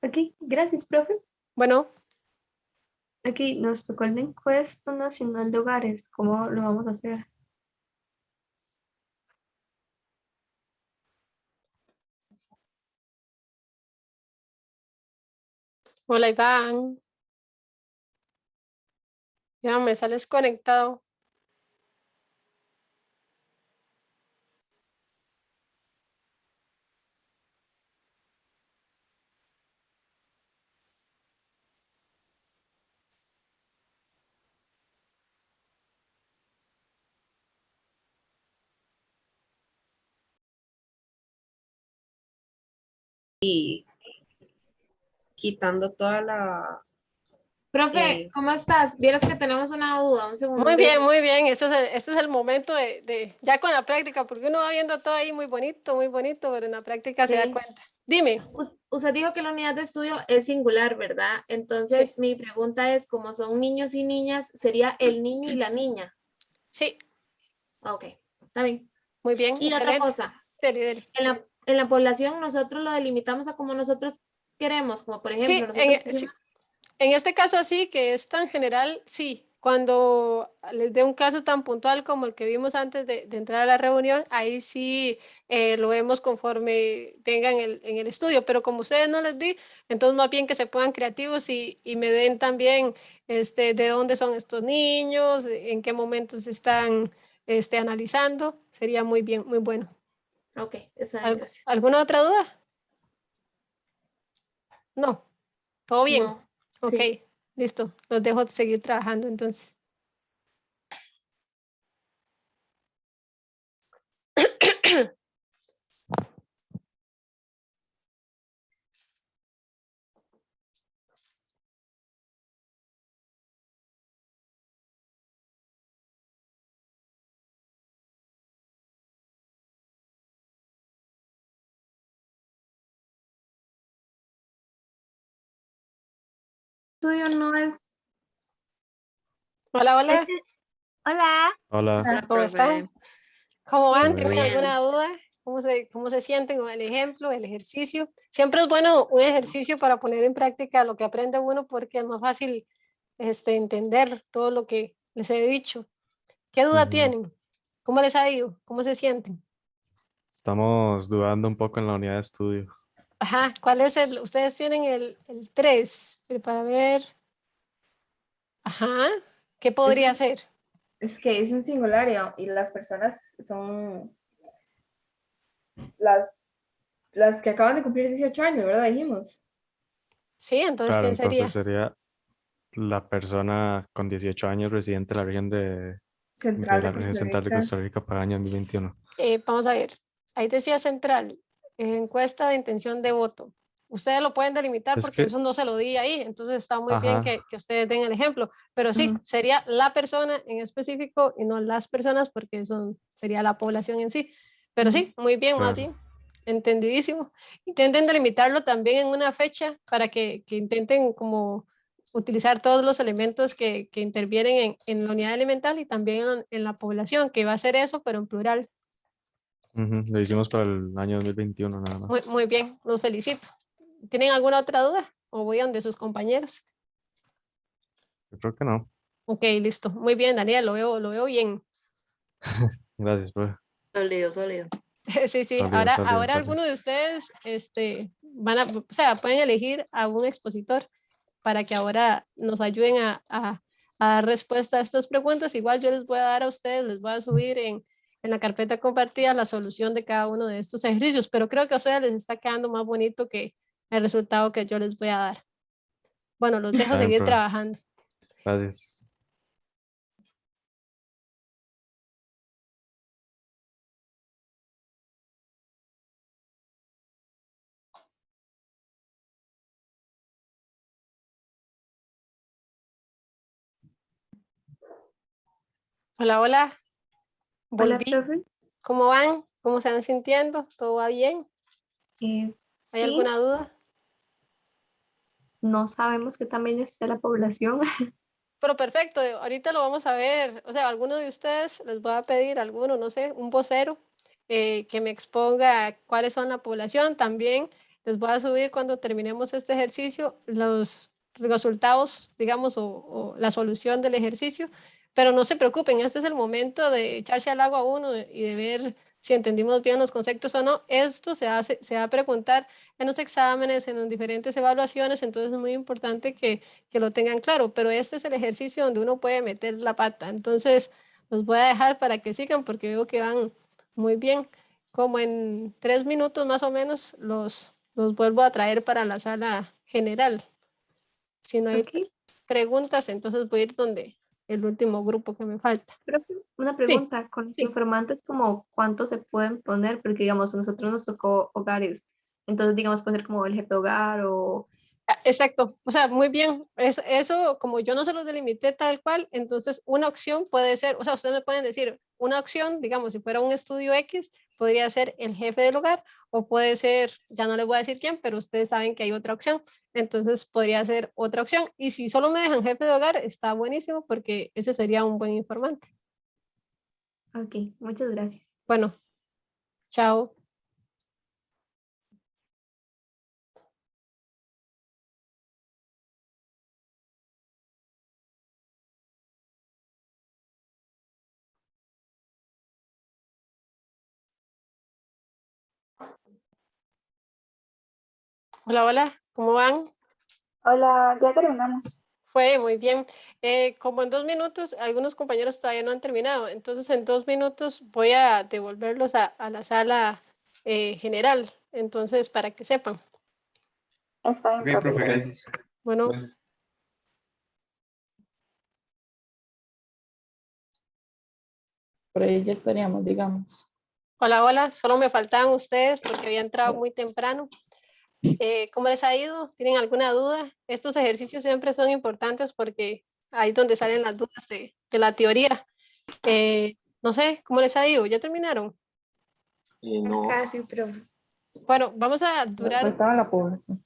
Speaker 3: Ok, gracias, profe.
Speaker 1: Bueno,
Speaker 3: Ok, nos tocó el de encuesta nacional de hogares. ¿Cómo lo vamos a hacer?
Speaker 1: hola Iván. Ya me sales conectado.
Speaker 9: Y quitando toda la
Speaker 4: Profe, ¿cómo estás? Vieras que tenemos una duda, un segundo.
Speaker 1: Muy bien, muy bien. Este es el momento ya con la práctica, porque uno va viendo todo ahí muy bonito, pero en la práctica se da
Speaker 4: Sí.
Speaker 1: cuenta. Dime.
Speaker 4: Usted dijo que la unidad de estudio es singular, ¿verdad? Entonces,
Speaker 1: Sí.
Speaker 4: mi pregunta es, como son niños y niñas, ¿sería el niño y la niña?
Speaker 1: Sí,
Speaker 4: Ok, está bien.
Speaker 1: muy bien,
Speaker 4: Y otra
Speaker 1: excelente.
Speaker 4: cosa,
Speaker 1: Dele, dele.
Speaker 4: en la población nosotros lo delimitamos a como nosotros queremos, como por ejemplo,
Speaker 1: Sí,
Speaker 4: nosotros
Speaker 1: sí,
Speaker 4: pusimos,
Speaker 1: en este caso así, que es tan general, sí. Cuando les dé un caso tan puntual como el que vimos antes de entrar a la reunión, ahí sí lo vemos conforme vengan en el estudio. Pero como ustedes no les di, entonces más bien que se pongan creativos y me den también de dónde son estos niños, en qué momentos están analizando. Sería muy bien, muy bueno.
Speaker 4: ok, está bien, gracias.
Speaker 1: ¿Alguna otra duda? No, todo bien.
Speaker 4: No,
Speaker 1: Ok,
Speaker 4: sí.
Speaker 1: listo. Los dejo seguir trabajando entonces.
Speaker 3: Estudio no es...
Speaker 1: Hola, hola.
Speaker 3: Hola.
Speaker 7: Hola.
Speaker 8: Hola,
Speaker 1: ¿Cómo
Speaker 8: profe.
Speaker 1: están? ¿Cómo van?
Speaker 7: Muy
Speaker 1: ¿Tienen
Speaker 7: bien.
Speaker 1: alguna duda? ¿Cómo se sienten con el ejemplo, el ejercicio? Siempre es bueno un ejercicio para poner en práctica lo que aprende uno porque es más fácil entender todo lo que les he dicho. ¿Qué duda
Speaker 7: Ujú.
Speaker 1: tienen? ¿Cómo les ha ido? ¿Cómo se sienten?
Speaker 7: Estamos dudando un poco en la unidad de estudio.
Speaker 1: Ajá, ¿cuál es ustedes tienen el 3, pero para ver, ajá, ¿qué podría ser?
Speaker 8: Es que es un singulario y las personas son las que acaban de cumplir 18 años, ¿verdad? Dijimos.
Speaker 1: Sí, entonces,
Speaker 7: Claro,
Speaker 1: ¿quién
Speaker 7: entonces
Speaker 1: sería?
Speaker 7: sería la persona con 18 años residente de la región de
Speaker 8: Central de
Speaker 7: la región
Speaker 8: Costa
Speaker 7: central de
Speaker 8: Rica.
Speaker 7: Costa Rica para el año 2021.
Speaker 1: Vamos a ver, ahí decía central, encuesta de intención de voto. Ustedes lo pueden delimitar
Speaker 7: Es
Speaker 1: porque
Speaker 7: que,
Speaker 1: eso no se lo di ahí, entonces está muy bien
Speaker 7: ajá,
Speaker 1: que ustedes den el ejemplo, pero sí,
Speaker 8: Ujú.
Speaker 1: sería la persona en específico y no las personas porque sería la población en sí. Pero sí, muy bien, más
Speaker 7: claro.
Speaker 1: bien, entendidísimo. Intenten delimitarlo también en una fecha para que intenten como utilizar todos los elementos que intervienen en la unidad elemental y también en la población, que va a ser eso, pero en plural.
Speaker 7: Ujú, lo hicimos para el año 2021 nada
Speaker 1: Muy,
Speaker 7: más.
Speaker 1: muy bien, los felicito. ¿Tienen alguna otra duda? ¿O voy a donde sus compañeros?
Speaker 7: Yo creo que no.
Speaker 1: Ok, listo. Muy bien, Daniel, lo veo bien.
Speaker 7: Gracias, profe.
Speaker 8: Sólido, sólido.
Speaker 1: Sí, sí.
Speaker 7: Sólido, sólido,
Speaker 1: Ahora
Speaker 7: sólido.
Speaker 1: alguno de ustedes o sea, pueden elegir a un expositor para que ahora nos ayuden a dar respuesta a estas preguntas. Igual yo les voy a dar a ustedes, les voy a subir en la carpeta compartida la solución de cada uno de estos ejercicios, pero creo que a ustedes les está quedando más bonito que el resultado que yo les voy a dar. Bueno, los dejo
Speaker 7: Está bien,
Speaker 1: seguir
Speaker 7: profe.
Speaker 1: trabajando.
Speaker 7: Gracias.
Speaker 1: Hola, hola.
Speaker 3: Hola,
Speaker 1: Volví.
Speaker 3: profe.
Speaker 1: ¿Cómo van? ¿Cómo se van sintiendo? ¿Todo va bien? ¿Hay
Speaker 3: Sí,
Speaker 1: alguna duda?
Speaker 3: no sabemos que también está la población.
Speaker 1: Pero perfecto, ahorita lo vamos a ver. O sea, alguno de ustedes les voy a pedir, alguno, no sé, un vocero que me exponga cuáles son la población. También les voy a subir cuando terminemos este ejercicio los resultados, digamos, o la solución del ejercicio. Pero no se preocupen, este es el momento de echarse al agua a uno y de ver si entendimos bien los conceptos o no. Esto se va a preguntar en los exámenes, en las diferentes evaluaciones, entonces es muy importante que lo tengan claro, pero este es el ejercicio donde uno puede meter la pata. Entonces, los voy a dejar para que sigan porque veo que van muy bien. Como en 3 minutos más o menos, los vuelvo a traer para la sala general. Si no hay
Speaker 3: Ok,
Speaker 1: preguntas, entonces voy a ir donde el último grupo que me falta.
Speaker 3: profe, una
Speaker 1: Sí,
Speaker 3: pregunta, con los
Speaker 1: sí.
Speaker 3: informantes, como ¿cuántos se pueden poner? Porque, digamos, a nosotros nos tocó hogares, entonces, digamos, puede ser como el jefe de hogar o
Speaker 1: Exacto, o sea, muy bien. Eso, como yo no se los delimité tal cual, entonces una opción puede ser, o sea, ustedes me pueden decir, una opción, digamos, si fuera un estudio X, podría ser el jefe del hogar, o puede ser, ya no les voy a decir quién, pero ustedes saben que hay otra opción, entonces podría ser otra opción. Y si solo me dejan jefe de hogar, está buenísimo porque ese sería un buen informante.
Speaker 3: Ok, muchas gracias.
Speaker 1: Bueno, chao. Hola, hola, ¿cómo van?
Speaker 9: Hola, ya terminamos.
Speaker 1: Fue muy bien. Como en 2 minutos, algunos compañeros todavía no han terminado, entonces en 2 minutos voy a devolverlos a la sala general, entonces para que sepan.
Speaker 9: Está bien,
Speaker 10: Ok,
Speaker 9: profe,
Speaker 10: profe,
Speaker 9: gracias.
Speaker 10: gracias.
Speaker 1: Bueno,
Speaker 10: Gracias.
Speaker 11: Por ahí ya estaríamos, digamos.
Speaker 1: hola, hola, solo me faltaban ustedes porque había entrado muy temprano. ¿Cómo les ha ido? ¿Tienen alguna duda? Estos ejercicios siempre son importantes porque ahí es donde salen las dudas de la teoría. No sé, ¿cómo les ha ido? ¿Ya terminaron?
Speaker 6: No,
Speaker 8: Casi, profe.
Speaker 1: Bueno, vamos a
Speaker 11: Nos
Speaker 1: durar
Speaker 11: faltaba la población.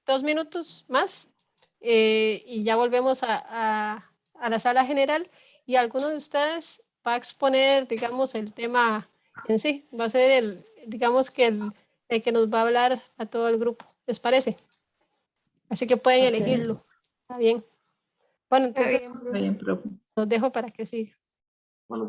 Speaker 1: 2 minutos más y ya volvemos a la sala general y alguno de ustedes va a exponer, digamos, el tema en sí. Va a ser digamos que el que nos va a hablar a todo el grupo. ¿Les parece? Así que pueden
Speaker 11: Ok.
Speaker 1: elegirlo. Está bien. Bueno,
Speaker 8: Está
Speaker 1: entonces
Speaker 8: bien,
Speaker 11: Está
Speaker 8: profe.
Speaker 11: bien, profe.
Speaker 1: los dejo para que sigan.
Speaker 6: bueno,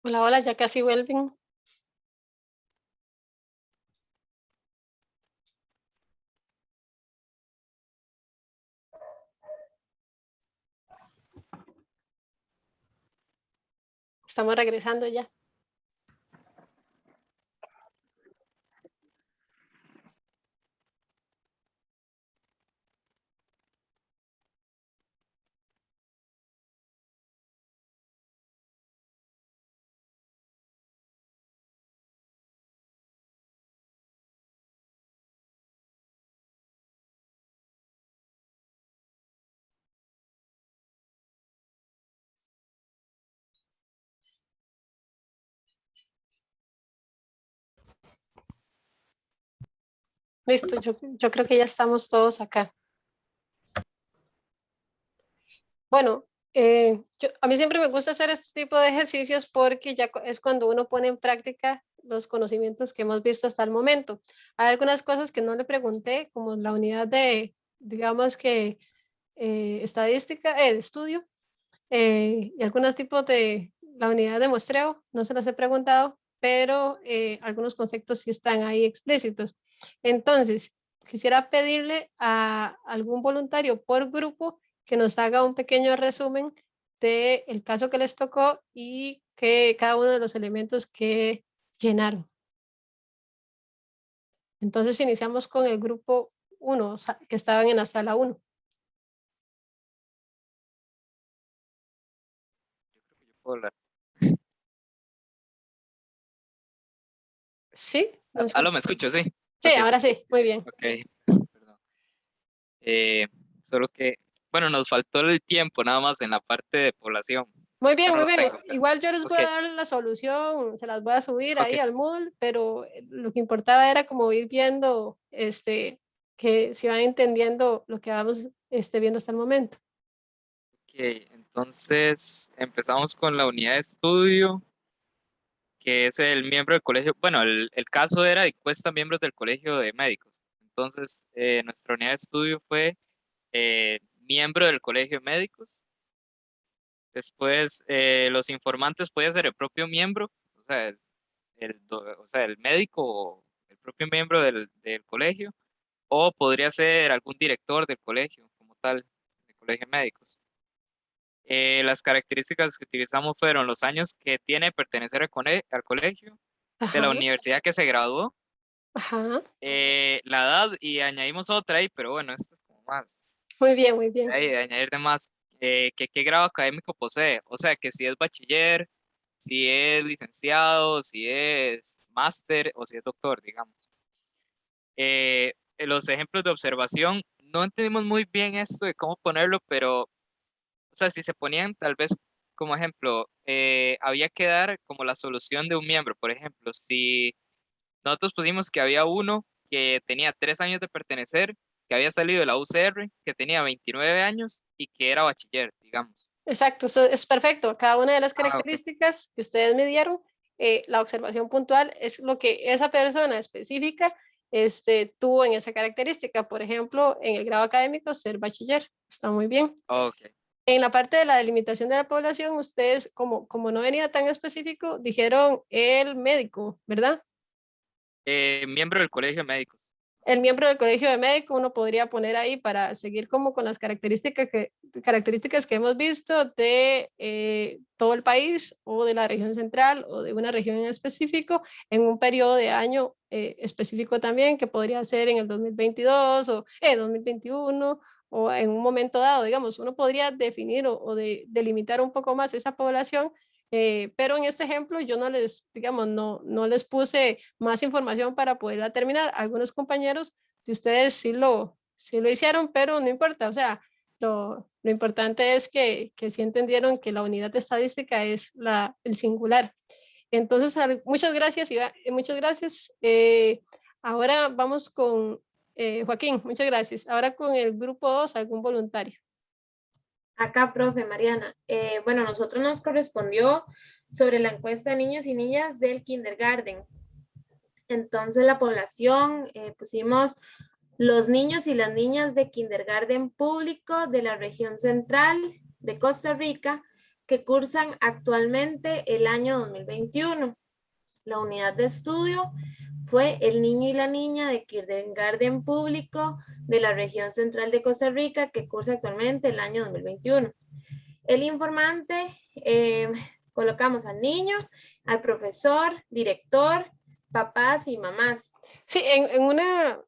Speaker 1: Hola, hola, ya casi vuelven. Estamos regresando ya. Listo, yo creo que ya estamos todos acá. Bueno, a mí siempre me gusta hacer este tipo de ejercicios porque ya es cuando uno pone en práctica los conocimientos que hemos visto hasta el momento. Hay algunas cosas que no le pregunté, como la unidad de, digamos que, estadística, de estudio, y algunos tipos de la unidad de muestreo, no se las he preguntado, pero algunos conceptos sí están ahí explícitos. Entonces, quisiera pedirle a algún voluntario por grupo que nos haga un pequeño resumen del caso que les tocó y que cada uno de los elementos que llenaron. Entonces iniciamos con el grupo 1, que estaban en la sala 1.
Speaker 10: Pola.
Speaker 1: ¿Sí? ¿No
Speaker 10: Aló, ¿me
Speaker 1: escucho?
Speaker 10: escucho? Sí.
Speaker 1: Sí,
Speaker 10: Ok,
Speaker 1: ahora sí, muy bien.
Speaker 10: ok. Perdón. Solo que, bueno, nos faltó el tiempo nada más en la parte de población.
Speaker 1: Muy bien,
Speaker 10: Ya no
Speaker 1: muy
Speaker 10: lo
Speaker 1: bien.
Speaker 10: tengo.
Speaker 1: Igual yo les voy
Speaker 10: Ok,
Speaker 1: a dar la solución, se las voy a subir ahí
Speaker 10: ok.
Speaker 1: al Moodle, pero lo que importaba era como ir viendo, que si van entendiendo lo que vamos viendo hasta el momento.
Speaker 10: Ok, entonces empezamos con la unidad de estudio, que es el miembro del colegio. Bueno, el caso era de encuesta miembros del colegio de médicos. Entonces, nuestra unidad de estudio fue miembro del colegio de médicos. Después, los informantes puede ser el propio miembro, o sea, o sea, el médico o el propio miembro del colegio, o podría ser algún director del colegio, como tal, del colegio de médicos. Las características que utilizamos fueron los años que tiene de pertenecer al colegio, de la
Speaker 1: Ajá,
Speaker 10: universidad que se graduó,
Speaker 1: ajá.
Speaker 10: la edad, y añadimos otra ahí, pero bueno, esta es como más,
Speaker 1: Muy bien, muy bien.
Speaker 10: ahí, de añadir de más, que qué grado académico posee, o sea, que si es bachiller, si es licenciado, si es máster o si es doctor, digamos. Los ejemplos de observación, no entendimos muy bien esto de cómo ponerlo, pero, o sea, si se ponían tal vez como ejemplo, había que dar como la solución de un miembro, por ejemplo, si nosotros pusimos que había uno que tenía 3 años de pertenecer, que había salido de la UCR, que tenía 29 años y que era bachiller, digamos.
Speaker 1: Exacto, eso es perfecto. Cada una de las
Speaker 10: Ok.
Speaker 1: características que ustedes me dieron, la observación puntual es lo que esa persona específica tuvo en esa característica. Por ejemplo, en el grado académico, ser bachiller. Está muy bien.
Speaker 10: Ok.
Speaker 1: En la parte de la delimitación de la población, ustedes, como no venía tan específico, dijeron el médico, ¿verdad?
Speaker 10: Miembro del colegio de médicos.
Speaker 1: El miembro del colegio de médico uno podría poner ahí para seguir como con las características que hemos visto de todo el país o de la región central o de una región en específico en un periodo de año específico también que podría ser en el 2022 o 2021 o en un momento dado, digamos, uno podría definir o delimitar un poco más esa población, pero en este ejemplo yo no les, digamos, no les puse más información para poderla terminar. Algunos compañeros de ustedes sí lo hicieron, pero no importa, o sea, lo importante es que sí entendieron que la unidad de estadística es el singular. Entonces, muchas gracias, Iván, muchas gracias. Ahora vamos con Joaquín, muchas gracias. Ahora con el grupo 2, algún voluntario.
Speaker 4: Acá, profe Mariana. Bueno, nosotros nos correspondió sobre la encuesta de niños y niñas del kindergarten. Entonces, la población, pusimos los niños y las niñas de kindergarten público de la región central de Costa Rica que cursan actualmente el año 2021. La unidad de estudio fue el niño y la niña de kindergarten público de la región central de Costa Rica que cursa actualmente el año 2021. El informante, colocamos al niño, al profesor, director, papás y mamás.
Speaker 1: Sí, en una,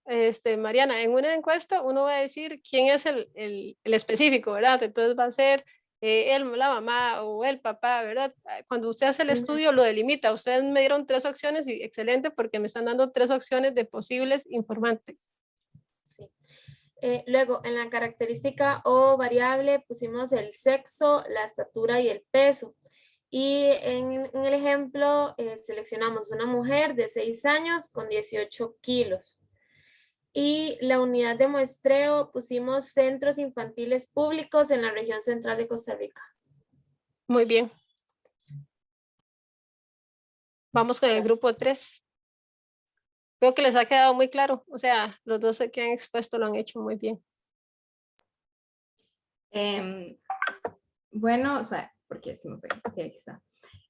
Speaker 1: Mariana, en una encuesta uno va a decir quién es el específico, ¿verdad? Entonces va a ser la mamá o el papá, ¿verdad? Cuando usted hace el estudio lo delimita. Ustedes me dieron 3 opciones y excelente porque me están dando 3 opciones de posibles informantes.
Speaker 4: Sí. Luego, en la característica o variable pusimos el sexo, la estatura y el peso. Y en el ejemplo seleccionamos una mujer de 6 años con 18 kilos. Y la unidad de muestreo pusimos centros infantiles públicos en la región central de Costa Rica.
Speaker 1: Muy bien. Vamos con el grupo 3. Creo que les ha quedado muy claro. O sea, los dos que han expuesto lo han hecho muy bien.
Speaker 8: Bueno, o sea, porque se me fue, aquí está.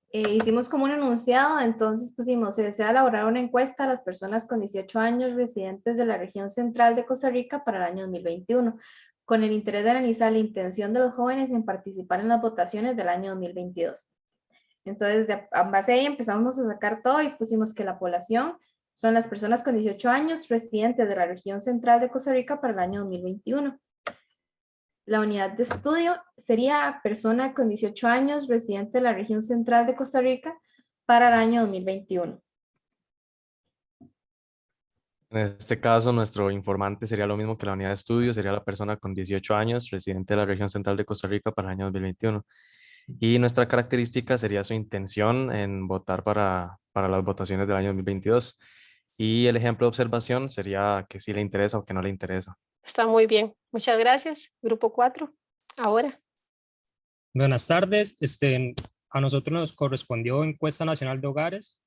Speaker 8: Hicimos como un enunciado, entonces pusimos, se desea elaborar una encuesta a las personas con 18 años residentes de la región central de Costa Rica para el año 2021, con el interés de analizar la intención de los jóvenes en participar en las votaciones del año 2022. Entonces, a base de ahí empezamos a sacar todo y pusimos que la población son las personas con 18 años residentes de la región central de Costa Rica para el año 2021. La unidad de estudio sería persona con 18 años residente de la región central de Costa Rica para el año 2021.
Speaker 7: En este caso, nuestro informante sería lo mismo que la unidad de estudio, sería la persona con 18 años, residente de la región central de Costa Rica para el año 2021. Y nuestra característica sería su intención en votar para las votaciones del año 2022. Y el ejemplo de observación sería que sí le interesa o que no le interesa.
Speaker 1: Está muy bien. Muchas gracias. Grupo 4. Ahora.
Speaker 12: Buenas tardes. A nosotros nos correspondió encuesta nacional de hogares.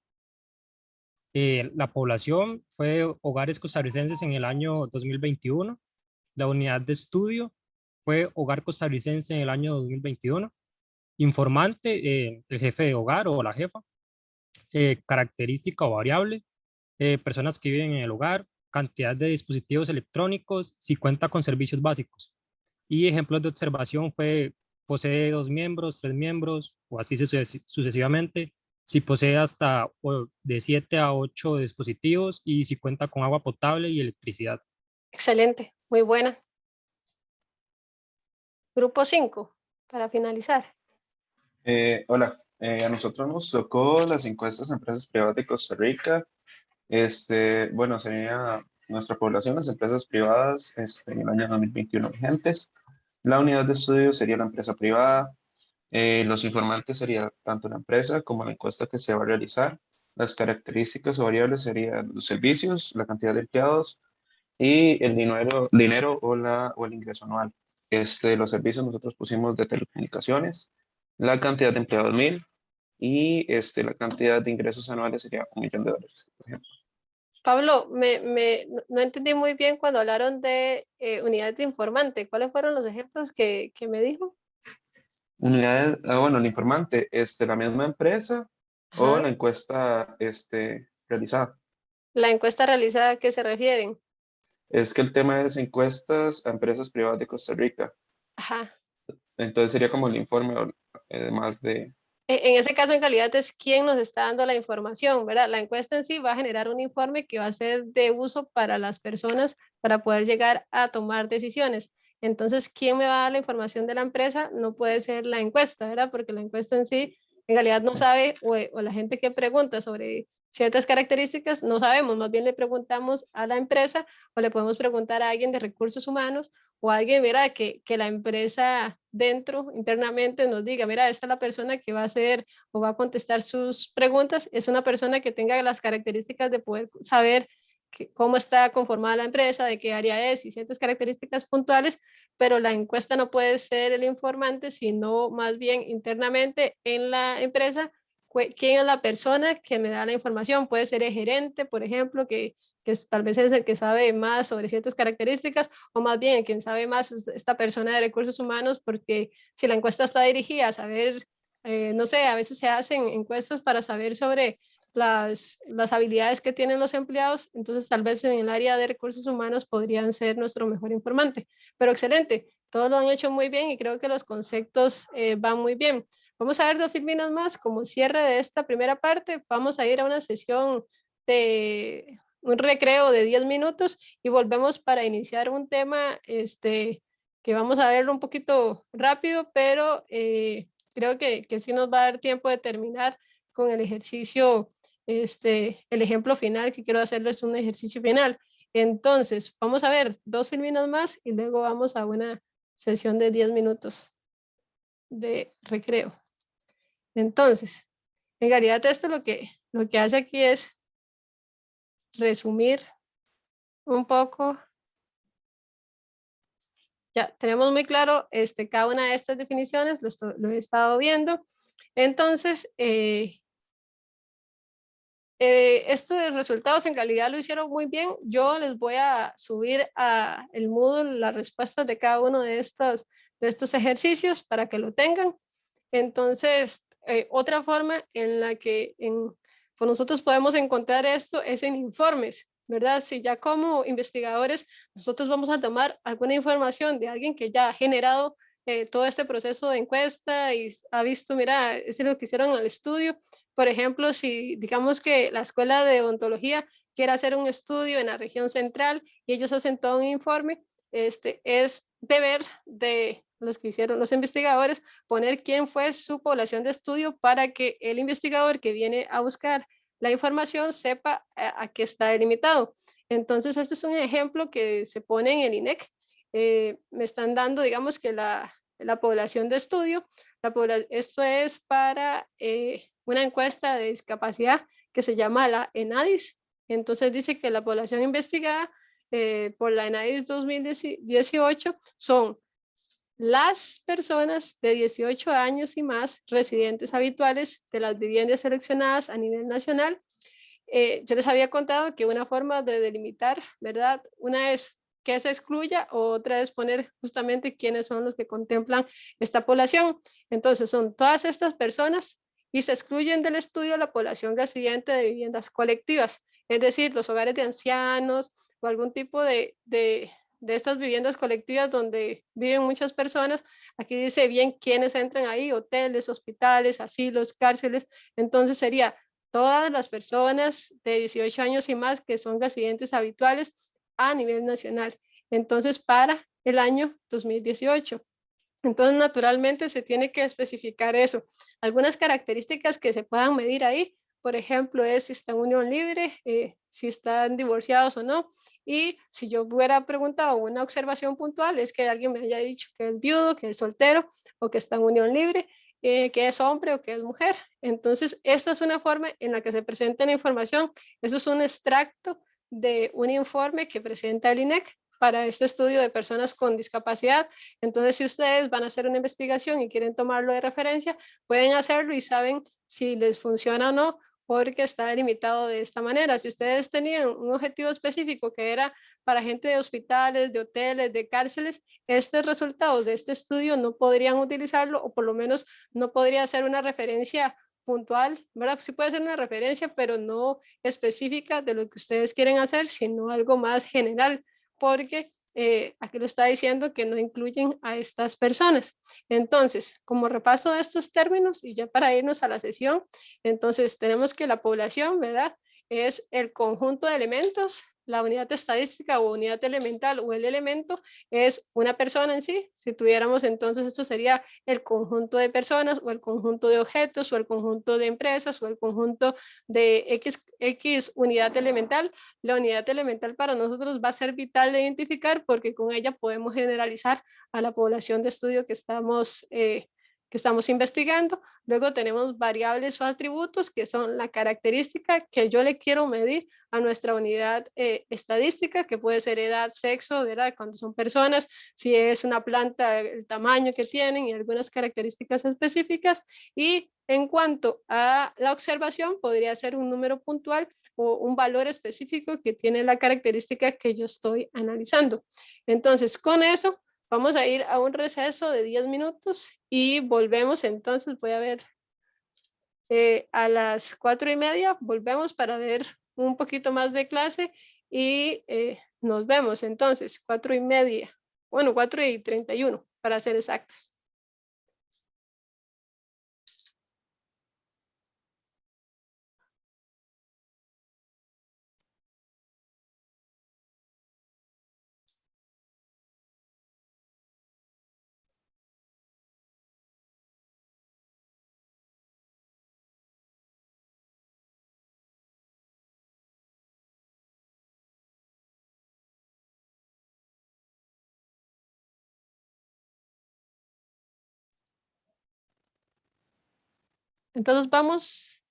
Speaker 12: La población fue hogares costarricenses en el año 2021. La unidad de estudio fue hogar costarricense en el año 2021. Informante, el jefe de hogar o la jefa. Característica o variable, personas que viven en el hogar, cantidad de dispositivos electrónicos, si cuenta con servicios básicos. Y ejemplos de observación fue posee 2 miembros, 3 miembros o así sucesivamente, si posee hasta de 7 a 8 dispositivos y si cuenta con agua potable y electricidad.
Speaker 1: Excelente, muy buena. Grupo 5, para finalizar.
Speaker 13: Hola, a nosotros nos tocó las encuestas a empresas privadas de Costa Rica. Bueno, sería nuestra población, las empresas privadas en el año 2021 vigentes. La unidad de estudio sería la empresa privada. Los informantes sería tanto la empresa como la encuesta que se va a realizar. Las características o variables serían los servicios, la cantidad de empleados y el dinero o el ingreso anual. Los servicios nosotros pusimos de telecomunicaciones, la cantidad de empleados 1000 y la cantidad de ingresos anuales sería $1.000.000, por ejemplo.
Speaker 1: Pablo, no entendí muy bien cuando hablaron de unidades de informante. ¿Cuáles fueron los ejemplos que me dijo?
Speaker 13: Unidades, bueno, el informante, la misma empresa.
Speaker 1: Ajá.
Speaker 13: O la encuesta realizada.
Speaker 1: La encuesta realizada, ¿a qué se refieren?
Speaker 13: Es que el tema es encuestas a empresas privadas de Costa Rica.
Speaker 1: Ajá.
Speaker 13: Entonces sería como el informe, además de...
Speaker 1: En ese caso, en realidad es quién nos está dando la información, ¿verdad? La encuesta en sí va a generar un informe que va a ser de uso para las personas para poder llegar a tomar decisiones. Entonces, ¿quién me va a dar la información de la empresa? No puede ser la encuesta, ¿verdad? Porque la encuesta en sí, en realidad no sabe, o la gente que pregunta sobre ciertas características, no sabemos, más bien le preguntamos a la empresa o le podemos preguntar a alguien de recursos humanos o alguien, mira, que la empresa dentro, internamente nos diga, mira, esta es la persona que va a hacer o va a contestar sus preguntas, es una persona que tenga las características de poder saber cómo está conformada la empresa, de qué área es y ciertas características puntuales, pero la encuesta no puede ser el informante, sino más bien internamente en la empresa, quién es la persona que me da la información. Puede ser el gerente, por ejemplo, que tal vez es el que sabe más sobre ciertas características, o más bien quien sabe más es esta persona de recursos humanos, porque si la encuesta está dirigida a saber, no sé, a veces se hacen encuestas para saber sobre las habilidades que tienen los empleados, entonces tal vez en el área de recursos humanos podrían ser nuestro mejor informante. Pero excelente, todos lo han hecho muy bien y creo que los conceptos van muy bien. Vamos a ver 2 filminas más como cierre de esta primera parte. Vamos a ir a una sesión de un recreo de 10 minutos y volvemos para iniciar un tema que vamos a verlo un poquito rápido, pero creo que sí nos va a dar tiempo de terminar con el ejercicio, el ejemplo final que quiero hacerles es un ejercicio final. Entonces, vamos a ver 2 filminas más y luego vamos a una sesión de 10 minutos de recreo. Entonces, en realidad esto lo que hace aquí es resumir un poco. Ya tenemos muy claro cada una de estas definiciones, lo he estado viendo. Entonces, estos resultados en realidad lo hicieron muy bien. Yo les voy a subir a el Moodle las respuestas de cada uno de estos ejercicios para que lo tengan. Entonces, otra forma en la que pues nosotros podemos encontrar esto es en informes, ¿verdad? Si ya como investigadores nosotros vamos a tomar alguna información de alguien que ya ha generado todo este proceso de encuesta y ha visto, mira, este es lo que hicieron en el estudio. Por ejemplo, si digamos que la Escuela de Odontología quiere hacer un estudio en la región central y ellos hacen todo un informe, es deber de los que hicieron los investigadores poner quién fue su población de estudio para que el investigador que viene a buscar la información sepa a qué está delimitado. Entonces, este es un ejemplo que se pone en el INEC. Me están dando, digamos que la población de estudio, esto es para una encuesta de discapacidad que se llama la ENADIS. Entonces dice que la población investigada por la ENADIS 2018 son las personas de 18 años y más residentes habituales de las viviendas seleccionadas a nivel nacional. Yo les había contado que una forma de delimitar, ¿verdad? Una es que se excluya, otra es poner justamente quiénes son los que contemplan esta población. Entonces son todas estas personas y se excluyen del estudio la población residente de viviendas colectivas, es decir, los hogares de ancianos o algún tipo de estas viviendas colectivas donde viven muchas personas. Aquí dice bien quiénes entran ahí: hoteles, hospitales, asilos, cárceles. Entonces sería todas las personas de 18 años y más que son residentes habituales a nivel nacional. Entonces, para el año 2018. Entonces, naturalmente, se tiene que especificar eso. Algunas características que se puedan medir ahí, por ejemplo, es si está en unión libre, si están divorciados o no. Y si yo hubiera preguntado una observación puntual, es que alguien me haya dicho que es viudo, que es soltero o que está en unión libre, que es hombre o que es mujer. Entonces, esta es una forma en la que se presenta la información. Eso es un extracto de un informe que presenta el INEC para este estudio de personas con discapacidad. Entonces, si ustedes van a hacer una investigación y quieren tomarlo de referencia, pueden hacerlo y saben si les funciona o no, porque está delimitado de esta manera. Si ustedes tenían un objetivo específico que era para gente de hospitales, de hoteles, de cárceles, estos resultados de este estudio no podrían utilizarlo, o por lo menos no podría ser una referencia puntual, ¿verdad? Sí puede ser una referencia, pero no específica de lo que ustedes quieren hacer, sino algo más general, porque aquí lo está diciendo que no incluyen a estas personas. Entonces, como repaso de estos términos y ya para irnos a la sesión, entonces tenemos que la población, ¿verdad?, es el conjunto de elementos. La unidad estadística o unidad elemental o el elemento es una persona en sí. Si tuviéramos, entonces esto sería el conjunto de personas o el conjunto de objetos o el conjunto de empresas o el conjunto de X unidad elemental. La unidad elemental para nosotros va a ser vital de identificar porque con ella podemos generalizar a la población de estudio que estamos investigando. Luego tenemos variables o atributos que son la característica que yo le quiero medir a nuestra unidad estadística, que puede ser edad, sexo, ¿verdad?, cuando son personas, si es una planta, el tamaño que tienen y algunas características específicas. Y en cuanto a la observación, podría ser un número puntual o un valor específico que tiene la característica que yo estoy analizando. Entonces, con eso vamos a ir a un receso de 10 minutos y volvemos. Entonces voy a ver a las 4:30, volvemos para ver un poquito más de clase y nos vemos entonces 4:30, bueno, 4:31 para ser exactos. Entonces vamos,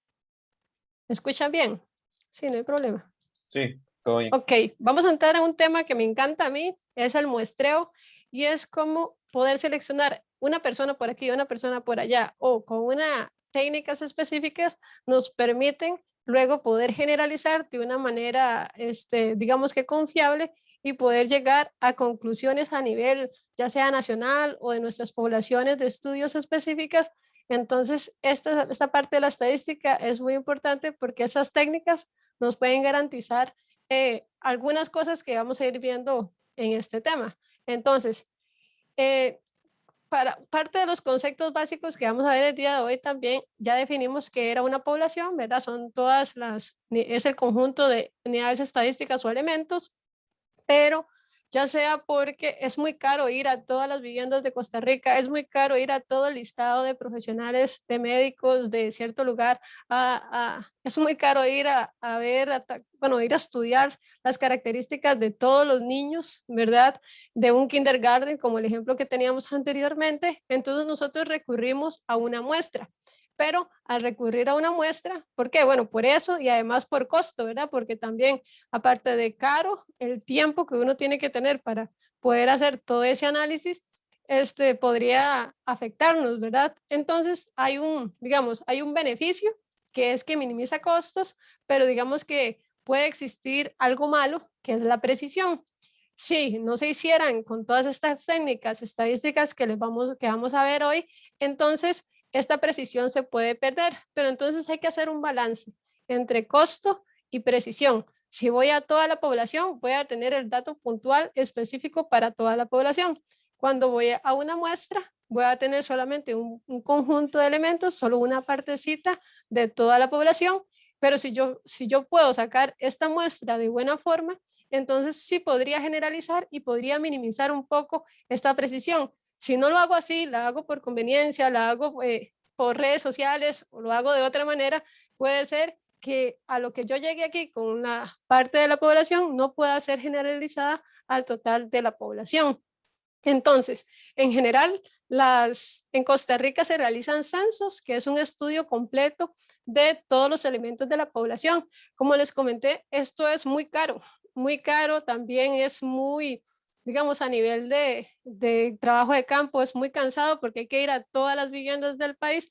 Speaker 1: ¿me escuchan bien? Sí, no hay problema.
Speaker 13: Sí, todo bien.
Speaker 1: Ok, vamos a entrar a un tema que me encanta a mí, es el muestreo, y es cómo poder seleccionar una persona por aquí, una persona por allá, o con unas técnicas específicas nos permiten luego poder generalizar de una manera, digamos que confiable, y poder llegar a conclusiones a nivel ya sea nacional o de nuestras poblaciones de estudios específicas. Entonces, esta parte de la estadística es muy importante porque esas técnicas nos pueden garantizar algunas cosas que vamos a ir viendo en este tema. Entonces, para parte de los conceptos básicos que vamos a ver el día de hoy también, ya definimos que era una población, ¿verdad? Son es el conjunto de unidades estadísticas o elementos, pero ya sea porque es muy caro ir a todas las viviendas de Costa Rica, es muy caro ir a todo el listado de profesionales, de médicos de cierto lugar, es muy caro ir a ver, bueno, ir a estudiar las características de todos los niños, ¿verdad? De un kindergarten, como el ejemplo que teníamos anteriormente. Entonces nosotros recurrimos a una muestra. Pero al recurrir a una muestra, ¿por qué? Bueno, por eso y además por costo, ¿verdad? Porque también, aparte de caro, el tiempo que uno tiene que tener para poder hacer todo ese análisis, podría afectarnos, ¿verdad? Entonces, digamos, hay un beneficio que es que minimiza costos, pero digamos que puede existir algo malo, que es la precisión. Si no se hicieran con todas estas técnicas estadísticas que vamos a ver hoy, entonces esta precisión se puede perder, pero entonces hay que hacer un balance entre costo y precisión. Si voy a toda la población, voy a tener el dato puntual específico para toda la población. Cuando voy a una muestra, voy a tener solamente un conjunto de elementos, solo una partecita de toda la población, pero si yo puedo sacar esta muestra de buena forma, entonces sí podría generalizar y podría minimizar un poco esta precisión. Si no lo hago así, la hago por conveniencia, la hago por redes sociales o lo hago de otra manera, puede ser que a lo que yo llegue aquí con una parte de la población no pueda ser generalizada al total de la población. Entonces, en general, en Costa Rica se realizan censos, que es un estudio completo de todos los elementos de la población. Como les comenté, esto es muy caro, también es muy, digamos, a nivel de trabajo de campo, es muy cansado porque hay que ir a todas las viviendas del país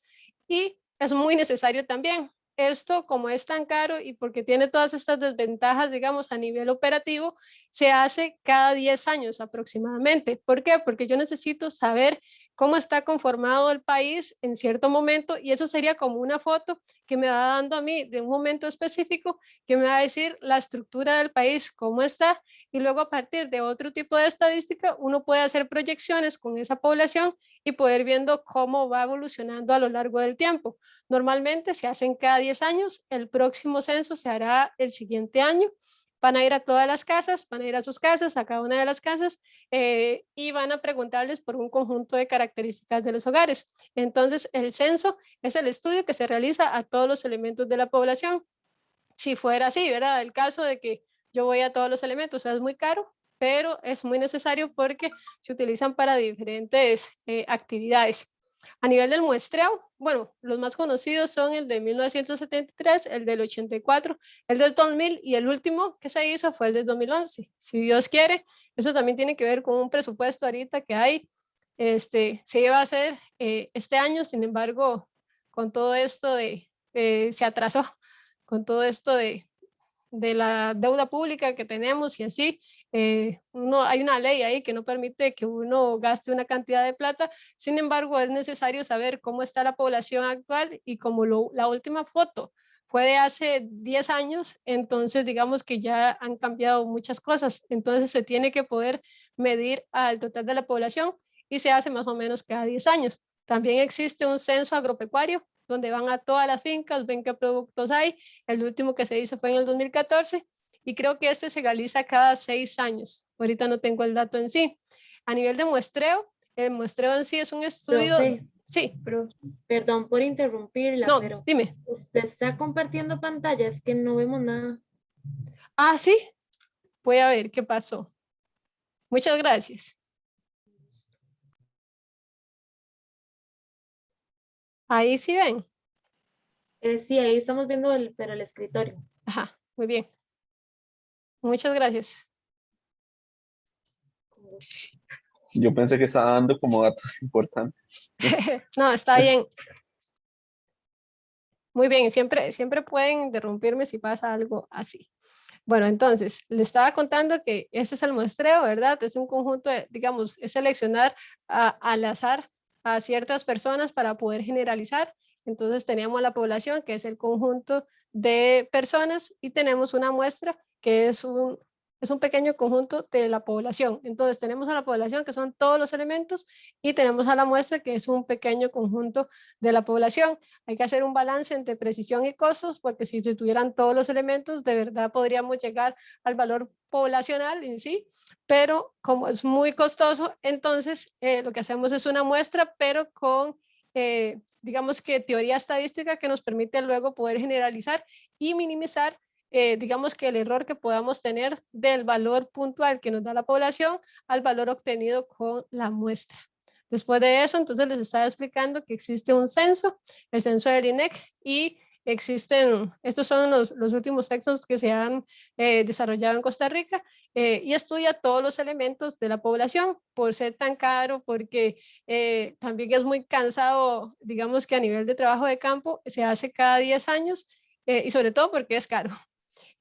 Speaker 1: y es muy necesario también. Esto, como es tan caro y porque tiene todas estas desventajas, digamos, a nivel operativo, se hace cada 10 años aproximadamente. ¿Por qué? Porque yo necesito saber cómo está conformado el país en cierto momento y eso sería como una foto que me va dando a mí de un momento específico que me va a decir la estructura del país, cómo está, y luego a partir de otro tipo de estadística uno puede hacer proyecciones con esa población y poder viendo cómo va evolucionando a lo largo del tiempo. Normalmente se hacen cada 10 años, el próximo censo se hará el siguiente año. Van a ir a todas las casas, van a ir a sus casas, a cada una de las casas, y van a preguntarles por un conjunto de características de los hogares. Entonces, el censo es el estudio que se realiza a todos los elementos de la población. Si fuera así, ¿verdad? El caso de que yo voy a todos los elementos, o sea, es muy caro, pero es muy necesario porque se utilizan para diferentes actividades. A nivel del muestreo, bueno, los más conocidos son el de 1973, el del 84, el del 2000 y el último que se hizo fue el del 2011. Si Dios quiere, eso también tiene que ver con un presupuesto ahorita que hay, se iba a hacer este año, sin embargo, con todo esto se atrasó, con todo esto de la deuda pública que tenemos y así, hay una ley ahí que no permite que uno gaste una cantidad de plata. Sin embargo, es necesario saber cómo está la población actual y como la última foto fue de hace 10 años, entonces digamos que ya han cambiado muchas cosas. Entonces se tiene que poder medir al total de la población y se hace más o menos cada 10 años. También existe un censo agropecuario donde van a todas las fincas, ven qué productos hay. El último que se hizo fue en el 2014 y creo que se realiza cada 6 años. Ahorita no tengo el dato en sí. A nivel de muestreo, el muestreo en sí es un estudio...
Speaker 4: Profe,
Speaker 1: sí.
Speaker 4: Perdón por interrumpirla,
Speaker 1: no,
Speaker 4: pero
Speaker 1: dime.
Speaker 4: usted está compartiendo pantalla, es que no vemos nada.
Speaker 1: Ah, sí. Voy a ver qué pasó. Muchas gracias. Ahí sí ven.
Speaker 4: Sí, ahí estamos viendo pero el escritorio.
Speaker 1: Ajá, muy bien. Muchas gracias.
Speaker 13: Yo pensé que estaba dando como datos importantes.
Speaker 1: No, está bien. Muy bien, siempre pueden interrumpirme si pasa algo así. Bueno, entonces, le estaba contando que ese es el muestreo, ¿verdad? Es un conjunto de, digamos, es seleccionar al azar a ciertas personas para poder generalizar. Entonces, teníamos la población, que es el conjunto de personas, y tenemos una muestra, que es es un pequeño conjunto de la población. Entonces tenemos a la población, que son todos los elementos, y tenemos a la muestra, que es un pequeño conjunto de la población. Hay que hacer un balance entre precisión y costos, porque si se tuvieran todos los elementos, de verdad podríamos llegar al valor poblacional en sí, pero como es muy costoso, entonces lo que hacemos es una muestra, pero con, digamos que teoría estadística, que nos permite luego poder generalizar y minimizar, digamos que el error que podamos tener del valor puntual que nos da la población al valor obtenido con la muestra. Después de eso, entonces les estaba explicando que existe un censo, el censo del INEC, y existen, estos son los últimos textos que se han desarrollado en Costa Rica, y estudia todos los elementos de la población. Por ser tan caro, porque también es muy cansado, digamos que a nivel de trabajo de campo se hace cada 10 años, y sobre todo porque es caro.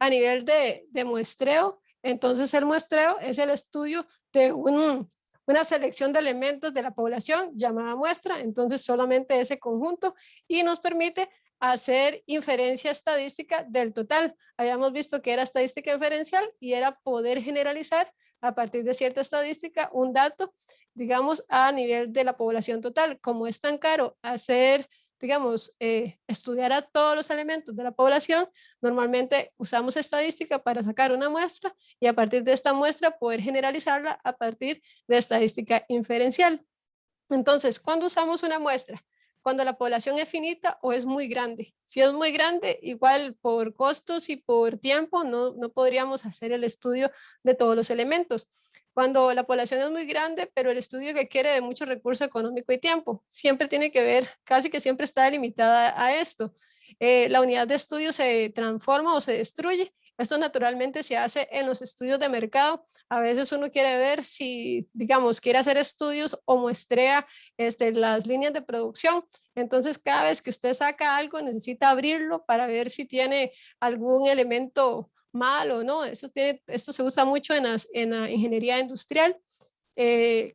Speaker 1: A nivel de muestreo, entonces el muestreo es el estudio de una selección de elementos de la población llamada muestra, entonces solamente ese conjunto, y nos permite hacer inferencia estadística del total. Habíamos visto que era estadística inferencial y era poder generalizar a partir de cierta estadística un dato, digamos, a nivel de la población total. Como es tan caro hacer, digamos, estudiar a todos los elementos de la población, normalmente usamos estadística para sacar una muestra y a partir de esta muestra poder generalizarla a partir de estadística inferencial. Entonces, ¿cuándo usamos una muestra? Cuando la población es finita o es muy grande. Si es muy grande, igual por costos y por tiempo no podríamos hacer el estudio de todos los elementos. Cuando la población es muy grande, pero el estudio requiere de mucho recurso económico y tiempo, siempre tiene que ver, casi que siempre está limitada a esto. La unidad de estudio se transforma o se destruye. Esto naturalmente se hace en los estudios de mercado. A veces uno quiere ver si, digamos, quiere hacer estudios o muestrea las líneas de producción. Entonces, cada vez que usted saca algo, necesita abrirlo para ver si tiene algún elemento mal o no. Esto se usa mucho en la ingeniería industrial. Pero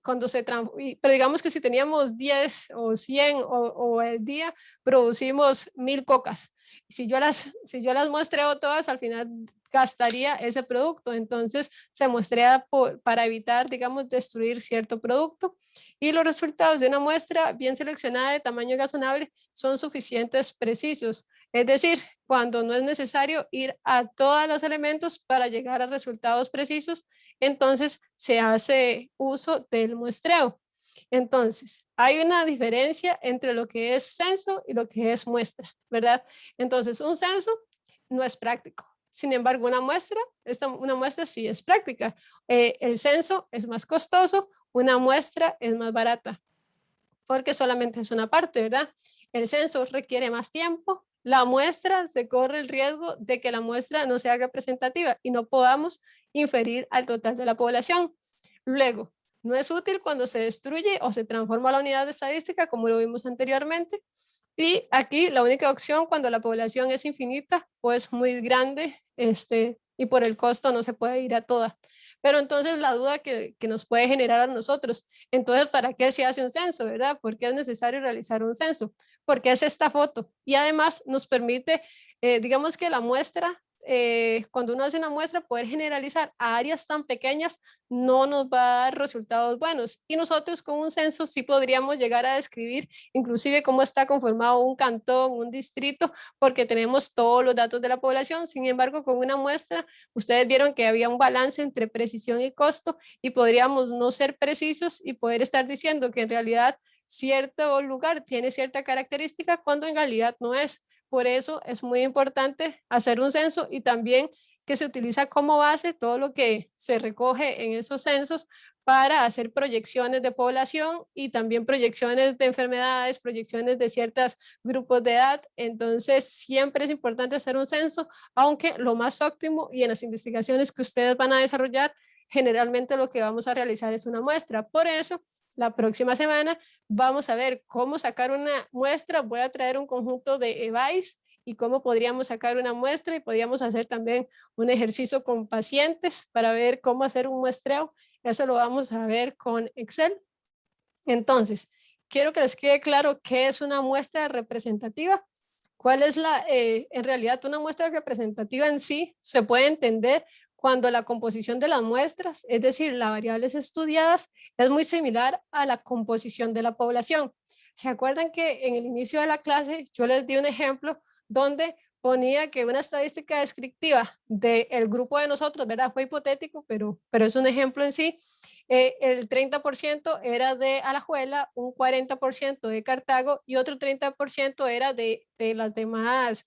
Speaker 1: digamos que si teníamos 10 o 100 o al día producimos 1000 cocas. Si yo las muestreo todas, al final gastaría ese producto. Entonces se muestrea para evitar, digamos, destruir cierto producto. Y los resultados de una muestra bien seleccionada de tamaño razonable son suficientes precisos. Es decir, cuando no es necesario ir a todos los elementos para llegar a resultados precisos, entonces se hace uso del muestreo. Entonces, hay una diferencia entre lo que es censo y lo que es muestra, ¿verdad? Entonces, un censo no es práctico. Sin embargo, una muestra sí es práctica. El censo es más costoso, una muestra es más barata, porque solamente es una parte, ¿verdad? El censo requiere más tiempo. La muestra, se corre el riesgo de que la muestra no sea representativa y no podamos inferir al total de la población. Luego, no es útil cuando se destruye o se transforma la unidad de estadística, como lo vimos anteriormente. Y aquí la única opción cuando la población es infinita o es muy grande, y por el costo no se puede ir a toda. Pero entonces la duda que nos puede generar a nosotros, entonces, ¿para qué se hace un censo, verdad? ¿Por qué es necesario realizar un censo? Porque es esta foto y además nos permite, digamos que la muestra, cuando uno hace una muestra, poder generalizar a áreas tan pequeñas no nos va a dar resultados buenos. Y nosotros con un censo sí podríamos llegar a describir inclusive cómo está conformado un cantón, un distrito, porque tenemos todos los datos de la población. Sin embargo, con una muestra, ustedes vieron que había un balance entre precisión y costo y podríamos no ser precisos y poder estar diciendo que en realidad cierto lugar tiene cierta característica cuando en realidad no es. Por eso es muy importante hacer un censo y también que se utiliza como base todo lo que se recoge en esos censos para hacer proyecciones de población y también proyecciones de enfermedades, proyecciones de ciertos grupos de edad. Entonces, siempre es importante hacer un censo, aunque lo más óptimo y en las investigaciones que ustedes van a desarrollar, generalmente lo que vamos a realizar es una muestra. Por eso, la próxima semana vamos a ver cómo sacar una muestra. Voy a traer un conjunto de EVAIS y cómo podríamos sacar una muestra y podríamos hacer también un ejercicio con pacientes para ver cómo hacer un muestreo. Eso lo vamos a ver con Excel. Entonces, quiero que les quede claro qué es una muestra representativa. ¿Cuál es en realidad una muestra representativa en sí? Se puede entender cuando la composición de las muestras, es decir, las variables estudiadas, es muy similar a la composición de la población. ¿Se acuerdan que en el inicio de la clase yo les di un ejemplo donde ponía que una estadística descriptiva del grupo de nosotros, ¿verdad? Fue hipotético, pero es un ejemplo en sí. El 30% era de Alajuela, un 40% de Cartago y otro 30% era de las demás,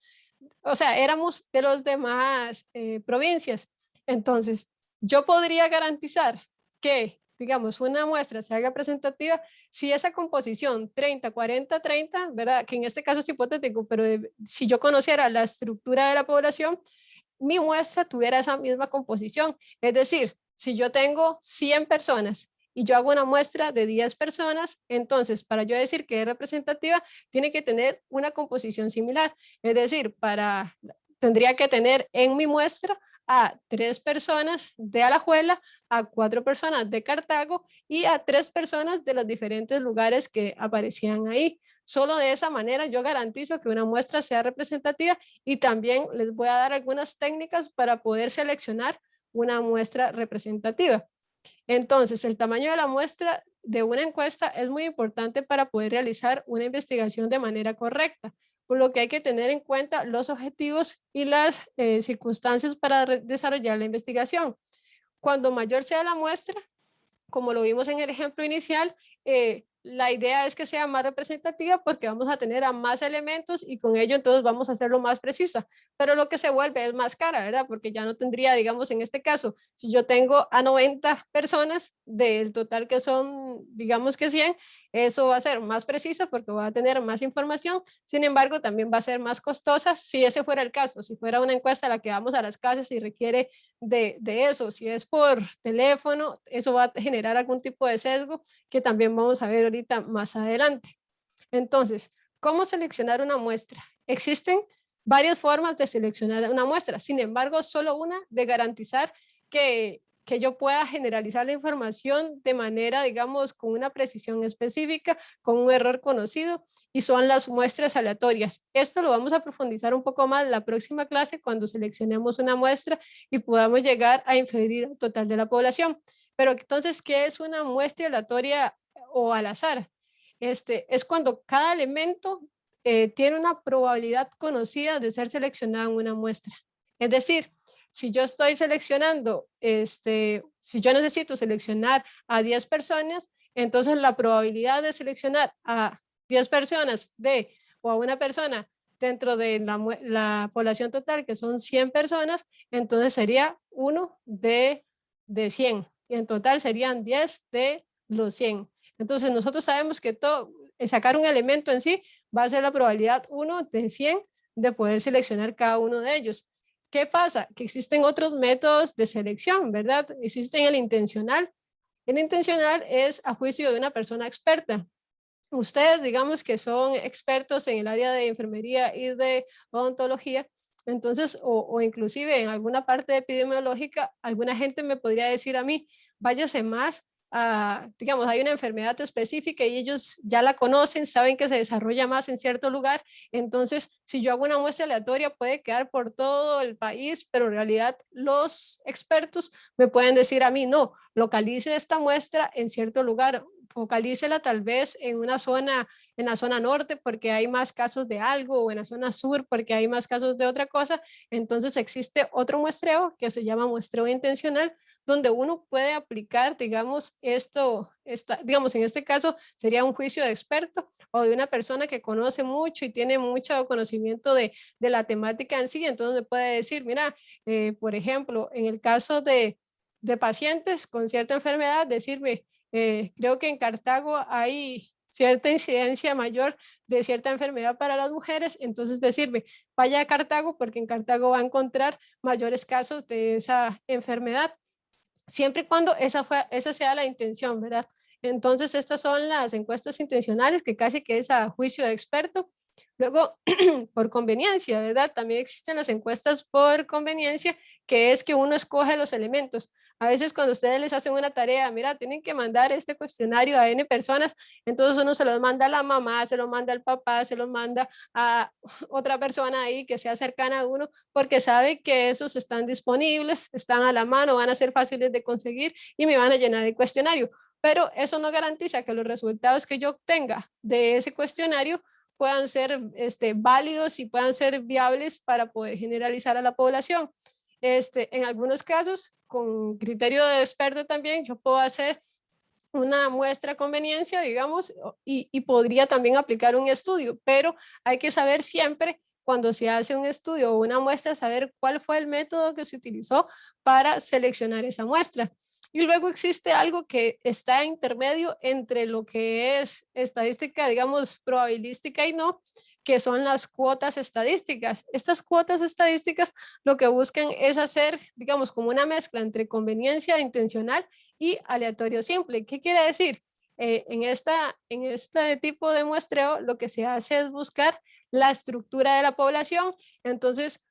Speaker 1: o sea, éramos de los demás provincias. Entonces, yo podría garantizar que, digamos, una muestra se haga representativa si esa composición 30, 40, 30, ¿verdad? Que en este caso es hipotético, pero si yo conociera la estructura de la población, mi muestra tuviera esa misma composición. Es decir, si yo tengo 100 personas y yo hago una muestra de 10 personas, entonces para yo decir que es representativa, tiene que tener una composición similar. Es decir, tendría que tener en mi muestra a 3 personas de Alajuela, a 4 personas de Cartago y a 3 personas de los diferentes lugares que aparecían ahí. Solo de esa manera yo garantizo que una muestra sea representativa y también les voy a dar algunas técnicas para poder seleccionar una muestra representativa. Entonces, el tamaño de la muestra de una encuesta es muy importante para poder realizar una investigación de manera correcta, por lo que hay que tener en cuenta los objetivos y las circunstancias para desarrollar la investigación. Cuando mayor sea la muestra, como lo vimos en el ejemplo inicial, la idea es que sea más representativa porque vamos a tener a más elementos y con ello entonces vamos a hacerlo más precisa, pero lo que se vuelve es más cara, ¿verdad? Porque ya no tendría, digamos, en este caso, si yo tengo a 90 personas del total que son, digamos que 100, eso va a ser más precisa porque va a tener más información, sin embargo, también va a ser más costosa si ese fuera el caso, si fuera una encuesta a la que vamos a las casas y requiere de eso, si es por teléfono, eso va a generar algún tipo de sesgo que también vamos a ver ahorita más adelante. Entonces, ¿cómo seleccionar una muestra? Existen varias formas de seleccionar una muestra, sin embargo, solo una de garantizar que yo pueda generalizar la información de manera, digamos, con una precisión específica, con un error conocido, y son las muestras aleatorias. Esto lo vamos a profundizar un poco más en la próxima clase cuando seleccionemos una muestra y podamos llegar a inferir el total de la población. Pero entonces, ¿qué es una muestra aleatoria o al azar? Es cuando cada elemento tiene una probabilidad conocida de ser seleccionado en una muestra. Es decir, si yo estoy seleccionando, si yo necesito seleccionar a 10 personas, entonces la probabilidad de seleccionar a 10 personas o a una persona dentro de la población total, que son 100 personas, entonces sería 1 de 100. Y en total serían 10 de los 100. Entonces nosotros sabemos que sacar un elemento en sí va a ser la probabilidad 1 de 100 de poder seleccionar cada uno de ellos. ¿Qué pasa? Que existen otros métodos de selección, ¿verdad? Existe el intencional. El intencional es a juicio de una persona experta. Ustedes, digamos que son expertos en el área de enfermería y de odontología, entonces, o inclusive en alguna parte epidemiológica, alguna gente me podría decir a mí, váyase más digamos, hay una enfermedad específica y ellos ya la conocen, saben que se desarrolla más en cierto lugar, entonces si yo hago una muestra aleatoria puede quedar por todo el país, pero en realidad los expertos me pueden decir a mí, no, localice esta muestra en cierto lugar, focalícela tal vez en la zona norte porque hay más casos de algo, o en la zona sur porque hay más casos de otra cosa, entonces existe otro muestreo que se llama muestreo intencional, donde uno puede aplicar, digamos, digamos, en este caso sería un juicio de experto o de una persona que conoce mucho y tiene mucho conocimiento de la temática en sí, entonces me puede decir, mira, por ejemplo, en el caso de pacientes con cierta enfermedad, decirme, creo que en Cartago hay cierta incidencia mayor de cierta enfermedad para las mujeres, entonces decirme, vaya a Cartago porque en Cartago va a encontrar mayores casos de esa enfermedad, siempre y cuando esa sea la intención, ¿verdad? Entonces, estas son las encuestas intencionales, que casi que es a juicio de experto. Luego, por conveniencia, ¿verdad? También existen las encuestas por conveniencia, que es que uno escoge los elementos. A veces cuando ustedes les hacen una tarea, mira, tienen que mandar este cuestionario a N personas, entonces uno se los manda a la mamá, se los manda al papá, se los manda a otra persona ahí que sea cercana a uno, porque sabe que esos están disponibles, están a la mano, van a ser fáciles de conseguir y me van a llenar el cuestionario. Pero eso no garantiza que los resultados que yo obtenga de ese cuestionario puedan ser válidos y puedan ser viables para poder generalizar a la población. En algunos casos, con criterio de experto también, yo puedo hacer una muestra a conveniencia, digamos, y podría también aplicar un estudio, pero hay que saber siempre cuando se hace un estudio o una muestra, saber cuál fue el método que se utilizó para seleccionar esa muestra. Y luego existe algo que está intermedio entre lo que es estadística, digamos, probabilística y no, que son las cuotas estadísticas. Estas cuotas estadísticas lo que buscan es hacer, digamos, como una mezcla entre conveniencia intencional y aleatorio simple. ¿Qué quiere decir? En este tipo de muestreo lo que se hace es buscar la estructura de la población. Entonces,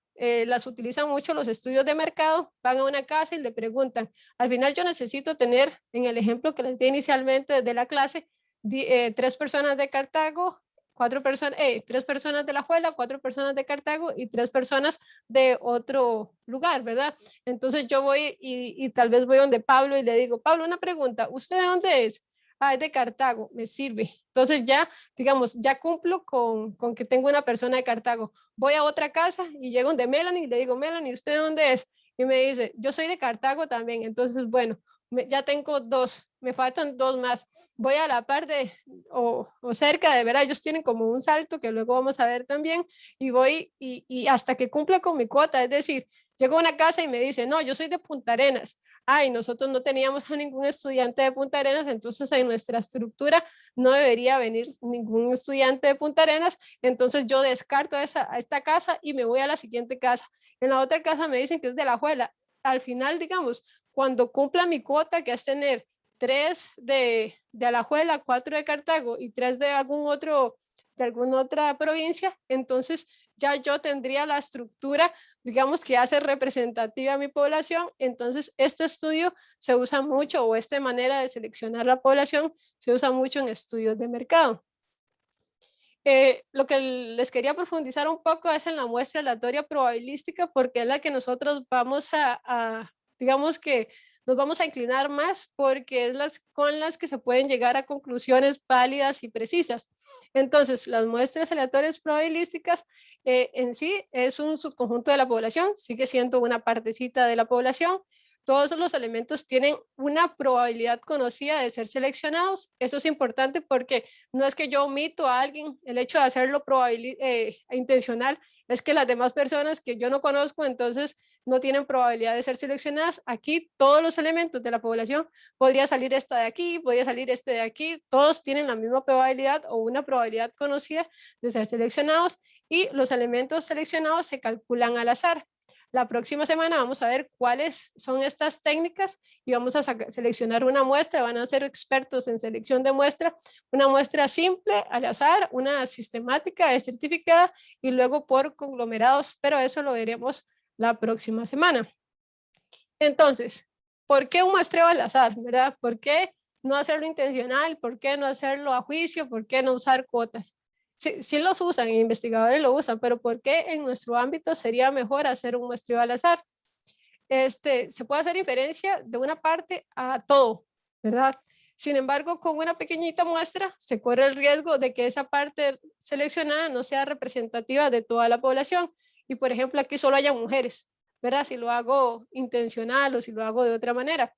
Speaker 1: las utilizan mucho los estudios de mercado, van a una casa y le preguntan, al final yo necesito tener, en el ejemplo que les di inicialmente desde la clase, 3 personas de Cartago, 3 personas de La Juela, 4 personas de Cartago y 3 personas de otro lugar, ¿verdad? Entonces yo voy y tal vez voy donde Pablo y le digo, Pablo, una pregunta, ¿usted de dónde es? Ah, es de Cartago, me sirve. Entonces ya, digamos, ya cumplo con que tengo una persona de Cartago. Voy a otra casa y llego donde Melanie y le digo, Melanie, ¿usted de dónde es? Y me dice, yo soy de Cartago también. Entonces, bueno, ya tengo 2, me faltan 2 más. Voy a la par de, o cerca de, ¿verdad? Ellos tienen como un salto que luego vamos a ver también, y voy y hasta que cumpla con mi cuota, es decir, llego a una casa y me dice, no, yo soy de Punta Arenas. Ay, nosotros no teníamos a ningún estudiante de Punta Arenas, entonces en nuestra estructura no debería venir ningún estudiante de Punta Arenas, entonces yo descarto a esta casa y me voy a la siguiente casa. En la otra casa me dicen que es de La Juela. Al final, digamos, cuando cumpla mi cuota, que es tener 3 de Alajuela, 4 de Cartago y 3 de alguna otra provincia, entonces ya yo tendría la estructura, digamos, que hace representativa a mi población. Entonces este estudio se usa mucho, o esta manera de seleccionar la población se usa mucho en estudios de mercado. Lo que les quería profundizar un poco es en la muestra aleatoria probabilística, porque es la que nosotros vamos digamos que nos vamos a inclinar más, porque es con las que se pueden llegar a conclusiones válidas y precisas. Entonces, las muestras aleatorias probabilísticas en sí es un subconjunto de la población, sigue siendo una partecita de la población. Todos los elementos tienen una probabilidad conocida de ser seleccionados. Eso es importante porque no es que yo omito a alguien, el hecho de hacerlo intencional es que las demás personas que yo no conozco entonces no tienen probabilidad de ser seleccionadas. Aquí todos los elementos de la población, podría salir esta de aquí, podría salir este de aquí, todos tienen la misma probabilidad o una probabilidad conocida de ser seleccionados, y los elementos seleccionados se calculan al azar. La próxima semana vamos a ver cuáles son estas técnicas y vamos a seleccionar una muestra. Van a ser expertos en selección de muestra, una muestra simple, al azar, una sistemática, estratificada y luego por conglomerados, pero eso lo veremos la próxima semana. Entonces, ¿por qué un muestreo al azar, verdad? ¿Por qué no hacerlo intencional? ¿Por qué no hacerlo a juicio? ¿Por qué no usar cuotas? Sí los usan, investigadores lo usan, pero ¿por qué en nuestro ámbito sería mejor hacer un muestreo al azar? Se puede hacer inferencia de una parte a todo, ¿verdad? Sin embargo, con una pequeñita muestra se corre el riesgo de que esa parte seleccionada no sea representativa de toda la población. Y por ejemplo, aquí solo haya mujeres, ¿verdad? Si lo hago intencional o si lo hago de otra manera.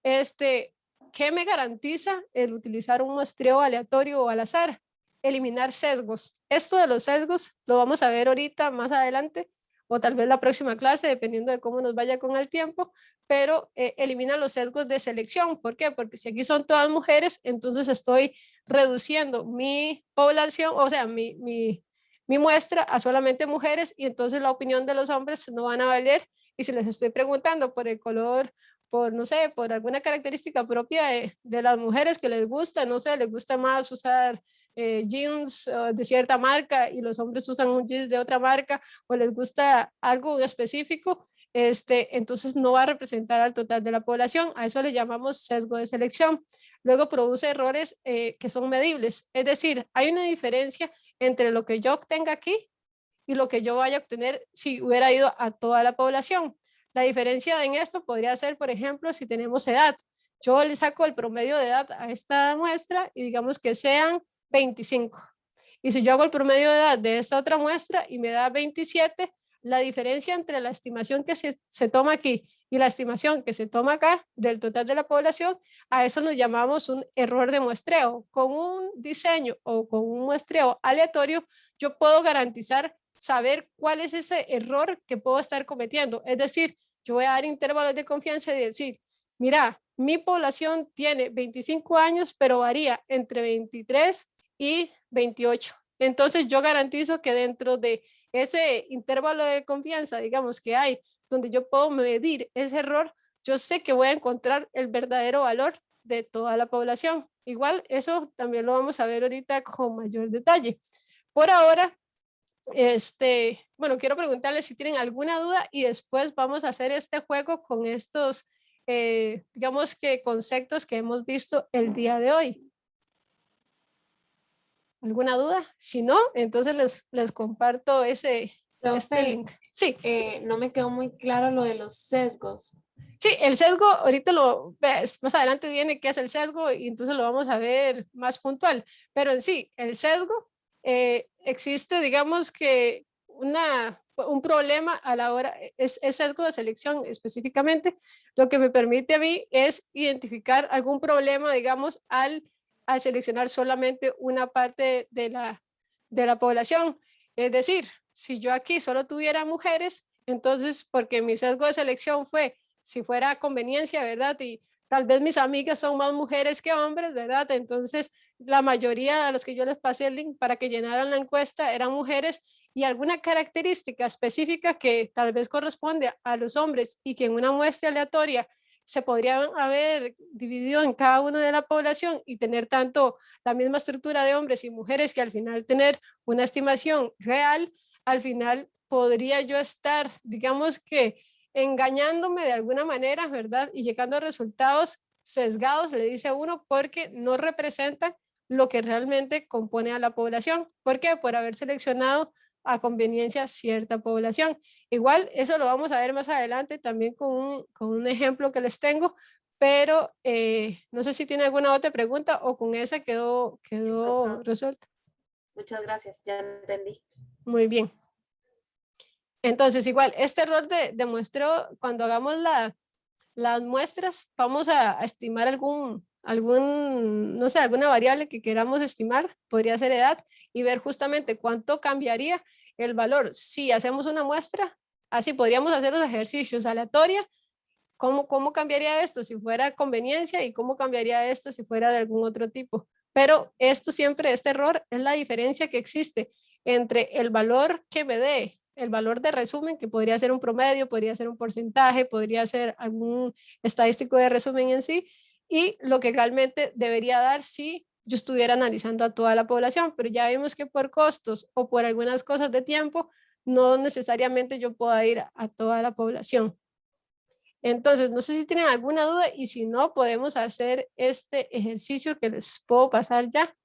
Speaker 1: ¿Qué me garantiza el utilizar un muestreo aleatorio o al azar? Eliminar sesgos. Esto de los sesgos lo vamos a ver ahorita más adelante, o tal vez la próxima clase, dependiendo de cómo nos vaya con el tiempo, pero elimina los sesgos de selección. ¿Por qué? Porque si aquí son todas mujeres, entonces estoy reduciendo mi población, o sea, mi muestra a solamente mujeres, y entonces la opinión de los hombres no van a valer. Y si les estoy preguntando por el color, por, no sé, por alguna característica propia de las mujeres que les gusta, no sé, les gusta más usar jeans de cierta marca y los hombres usan un jeans de otra marca, o les gusta algo específico, entonces no va a representar al total de la población. A eso le llamamos sesgo de selección. Luego produce errores que son medibles, es decir, hay una diferencia entre lo que yo obtenga aquí y lo que yo vaya a obtener si hubiera ido a toda la población. La diferencia en esto podría ser, por ejemplo, si tenemos edad. Yo le saco el promedio de edad a esta muestra y digamos que sean 25. Y si yo hago el promedio de edad de esta otra muestra y me da 27, la diferencia entre la estimación que se toma aquí y la estimación que se toma acá del total de la población, a eso nos llamamos un error de muestreo. Con un diseño o con un muestreo aleatorio, yo puedo garantizar saber cuál es ese error que puedo estar cometiendo. Es decir, yo voy a dar intervalos de confianza y decir, mira, mi población tiene 25 años, pero varía entre 23 y 28. Entonces yo garantizo que dentro de ese intervalo de confianza, digamos que hay, donde yo puedo medir ese error, yo sé que voy a encontrar el verdadero valor de toda la población. Igual eso también lo vamos a ver ahorita con mayor detalle. Por ahora, bueno, quiero preguntarles si tienen alguna duda y después vamos a hacer este juego con estos, digamos que conceptos que hemos visto el día de hoy. ¿Alguna duda? Si no, entonces les comparto este link. Sí.
Speaker 4: No me quedó muy claro lo de los sesgos.
Speaker 1: Sí, el sesgo, ahorita lo ves, más adelante viene qué es el sesgo y entonces lo vamos a ver más puntual. Pero en sí, el sesgo existe, digamos que un problema a la hora, es sesgo de selección específicamente, lo que me permite a mí es identificar algún problema, digamos, al seleccionar solamente una parte de la población. Es decir, si yo aquí solo tuviera mujeres, entonces, porque mi sesgo de selección fue, si fuera conveniencia, ¿verdad? Y tal vez mis amigas son más mujeres que hombres, ¿verdad? Entonces, la mayoría de los que yo les pasé el link para que llenaran la encuesta eran mujeres y alguna característica específica que tal vez corresponde a los hombres y que en una muestra aleatoria se podrían haber dividido en cada una de la población y tener tanto la misma estructura de hombres y mujeres que al final tener una estimación real, al final podría yo estar, digamos que engañándome de alguna manera, ¿verdad? Y llegando a resultados sesgados, le dice uno, porque no representan lo que realmente compone a la población. ¿Por qué? Por haber seleccionado a conveniencia cierta población. Igual eso lo vamos a ver más adelante también con un ejemplo que les tengo, pero no sé si tiene alguna otra pregunta o con esa quedó resuelta.
Speaker 4: Muchas gracias, ya entendí.
Speaker 1: Muy bien. Entonces igual, este error de muestreo, cuando hagamos las muestras, vamos a estimar no sé, alguna variable que queramos estimar, podría ser edad, y ver justamente cuánto cambiaría el valor. Si hacemos una muestra, así podríamos hacer los ejercicios aleatorios, ¿cómo cambiaría esto si fuera conveniencia y cómo cambiaría esto si fuera de algún otro tipo? Pero esto siempre, este error es la diferencia que existe entre el valor que me dé, el valor de resumen, que podría ser un promedio, podría ser un porcentaje, podría ser algún estadístico de resumen en sí, y lo que realmente debería dar si yo estuviera analizando a toda la población, pero ya vimos que por costos o por algunas cosas de tiempo, no necesariamente yo pueda ir a toda la población. Entonces, no sé si tienen alguna duda y si no, podemos hacer este ejercicio que les puedo pasar ya.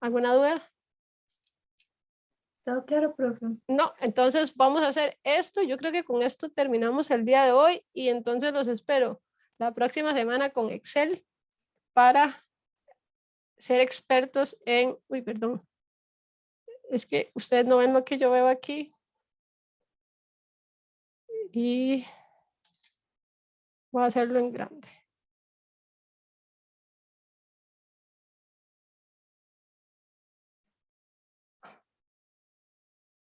Speaker 1: ¿Alguna duda?
Speaker 3: Todo claro, profe.
Speaker 1: No, entonces vamos a hacer esto. Yo creo que con esto terminamos el día de hoy y entonces los espero la próxima semana con Excel para ser expertos en... Uy, perdón. Es que ustedes no ven lo que yo veo aquí. Y voy a hacerlo en grande.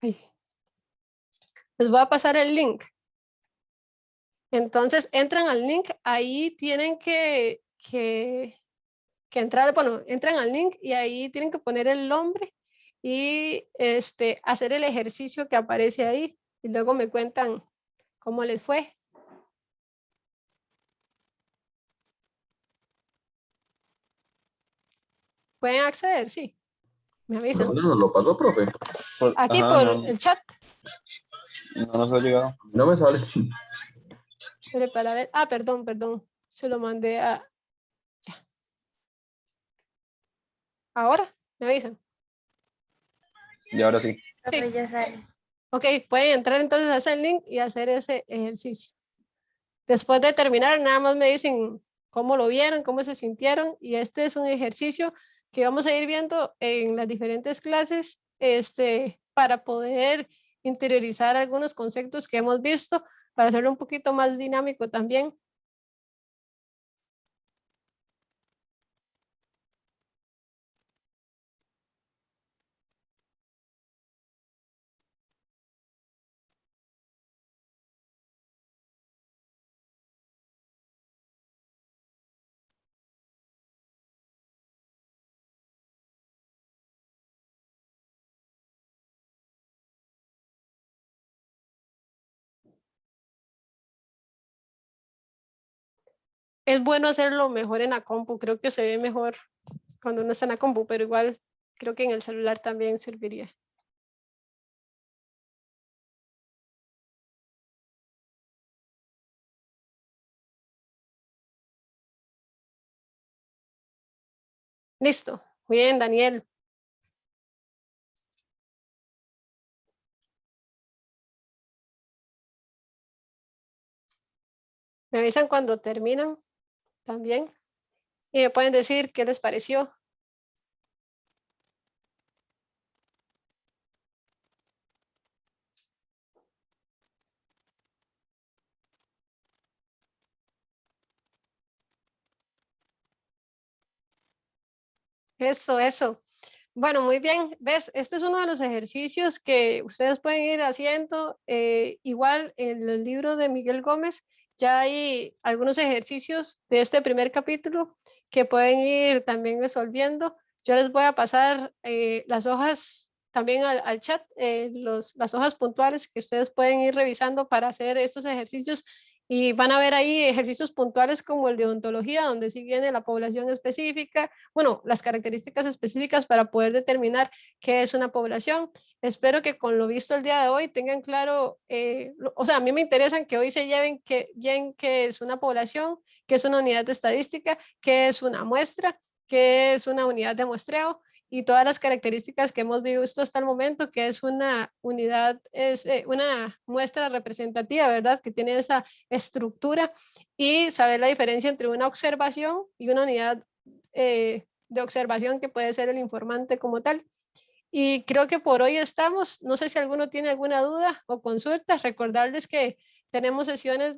Speaker 1: Ay. Les voy a pasar el link. Entonces entran al link, ahí tienen que entrar, bueno, entran al link y ahí tienen que poner el nombre y hacer el ejercicio que aparece ahí y luego me cuentan cómo les fue. ¿Pueden acceder? Sí. Me avisan.
Speaker 6: ¿Dónde nos lo pasó, profe?
Speaker 1: Aquí por el chat.
Speaker 13: No nos ha llegado.
Speaker 6: No me sale.
Speaker 1: Espere para ver. Ah, perdón. Se lo mandé a... ya. Ahora, me avisan.
Speaker 13: Y ahora sí.
Speaker 4: Profe, ya sale.
Speaker 1: Ok, pueden entrar entonces a ese link y hacer ese ejercicio. Después de terminar, nada más me dicen cómo lo vieron, cómo se sintieron, y este es un ejercicio que vamos a ir viendo en las diferentes clases, para poder interiorizar algunos conceptos que hemos visto, para hacerlo un poquito más dinámico también. Es bueno hacerlo mejor en la compu, creo que se ve mejor cuando uno está en la compu, pero igual creo que en el celular también serviría. Listo, muy bien, Daniel. Me avisan cuando terminan también y me pueden decir qué les pareció. Eso. Bueno, muy bien. ¿Ves? Este es uno de los ejercicios que ustedes pueden ir haciendo. Igual en el libro de Miguel Gómez ya hay algunos ejercicios de este primer capítulo que pueden ir también resolviendo. Yo les voy a pasar las hojas también al chat, las hojas puntuales que ustedes pueden ir revisando para hacer estos ejercicios. Y van a ver ahí ejercicios puntuales como el de ontología, donde sí viene la población específica, bueno, las características específicas para poder determinar qué es una población. Espero que con lo visto el día de hoy tengan claro, o sea, a mí me interesan que hoy se lleven bien qué es una población, qué es una unidad de estadística, qué es una muestra, qué es una unidad de muestreo y todas las características que hemos visto hasta el momento, que es una unidad, es una muestra representativa, ¿verdad? Que tiene esa estructura y saber la diferencia entre una observación y una unidad de observación que puede ser el informante como tal. Y creo que por hoy estamos. No sé si alguno tiene alguna duda o consulta. Recordarles que tenemos sesiones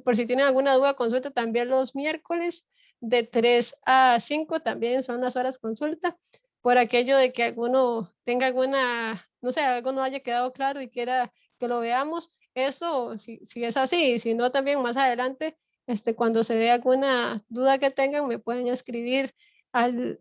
Speaker 1: por si tienen alguna duda, consulta también los miércoles de 3 a 5, también son las horas consulta. Por aquello de que alguno tenga alguna, no sé, algo no haya quedado claro y quiera que lo veamos. Eso, si es así, si no, también más adelante, cuando se dé alguna duda que tengan, me pueden escribir al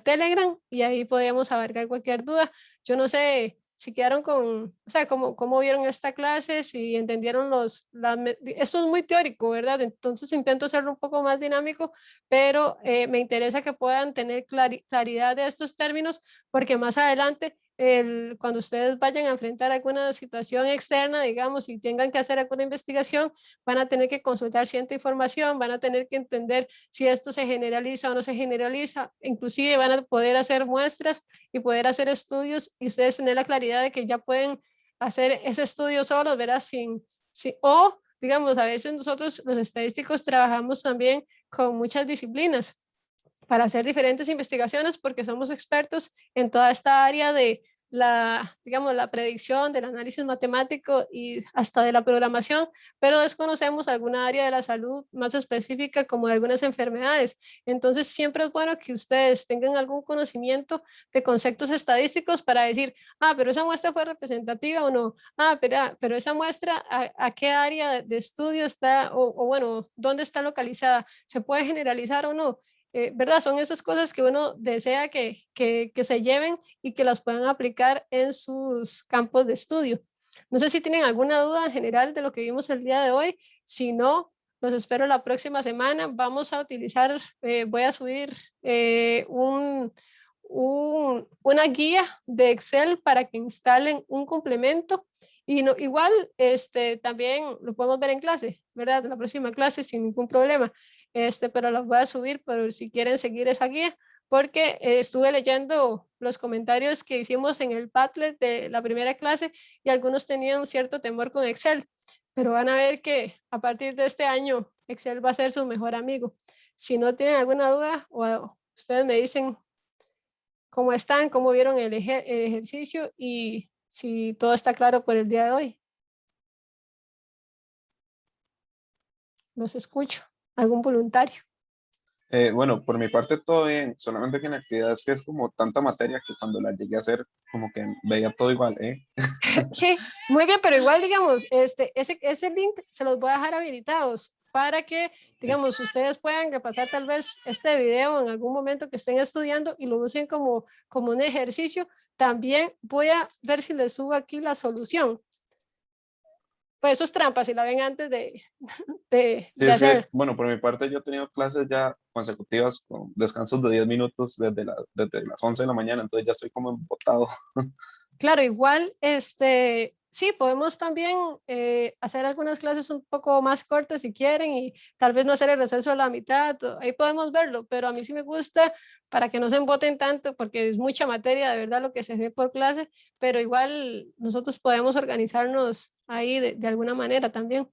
Speaker 1: Telegram y ahí podemos abarcar cualquier duda. Yo no sé si quedaron o sea, cómo vieron esta clase, si entendieron esto es muy teórico, ¿verdad? Entonces intento hacerlo un poco más dinámico, pero me interesa que puedan tener claridad de estos términos, porque más adelante cuando ustedes vayan a enfrentar alguna situación externa, digamos, y tengan que hacer alguna investigación, van a tener que consultar cierta información, van a tener que entender si esto se generaliza o no se generaliza, inclusive van a poder hacer muestras y poder hacer estudios y ustedes tener la claridad de que ya pueden hacer ese estudio solos, ¿verdad? O, digamos, a veces nosotros los estadísticos trabajamos también con muchas disciplinas para hacer diferentes investigaciones porque somos expertos en toda esta área de digamos, la predicción, del análisis matemático y hasta de la programación, pero desconocemos alguna área de la salud más específica como de algunas enfermedades. Entonces, siempre es bueno que ustedes tengan algún conocimiento de conceptos estadísticos para decir, pero esa muestra fue representativa o no, pero esa muestra, ¿a qué área de estudio está o bueno, dónde está localizada? ¿Se puede generalizar o no? ¿Verdad? Son esas cosas que uno desea que se lleven y que las puedan aplicar en sus campos de estudio. No sé si tienen alguna duda en general de lo que vimos el día de hoy. Si no, los espero la próxima semana. Vamos a utilizar, voy a subir una guía de Excel para que instalen un complemento. Y no, igual también lo podemos ver en clase, ¿verdad? En la próxima clase sin ningún problema. Pero los voy a subir por si quieren seguir esa guía, porque estuve leyendo los comentarios que hicimos en el Padlet de la primera clase y algunos tenían cierto temor con Excel, pero van a ver que a partir de este año Excel va a ser su mejor amigo. Si no tienen alguna duda, o ustedes me dicen cómo están, cómo vieron el ejercicio y si todo está claro por el día de hoy. Los escucho. ¿Algún voluntario?
Speaker 13: Bueno, por mi parte todo bien, solamente que en actividades que es como tanta materia que cuando la llegué a hacer como que veía todo igual, ¿eh?
Speaker 1: Sí, muy bien, pero igual digamos, ese link se los voy a dejar habilitados para que, digamos, ustedes puedan repasar tal vez este video en algún momento que estén estudiando y lo usen como un ejercicio. También voy a ver si les subo aquí la solución. Pues eso es trampa, si la ven antes de
Speaker 13: Sí,
Speaker 1: hacer.
Speaker 13: sí, bueno, por mi parte yo he tenido clases ya consecutivas con descansos de 10 minutos desde las 11 de la mañana, entonces ya estoy como embotado.
Speaker 1: Claro, igual, sí, podemos también hacer algunas clases un poco más cortas si quieren y tal vez no hacer el receso a la mitad, ahí podemos verlo, pero a mí sí me gusta para que no se emboten tanto porque es mucha materia de verdad lo que se ve por clase, pero igual nosotros podemos organizarnos ahí de alguna manera también.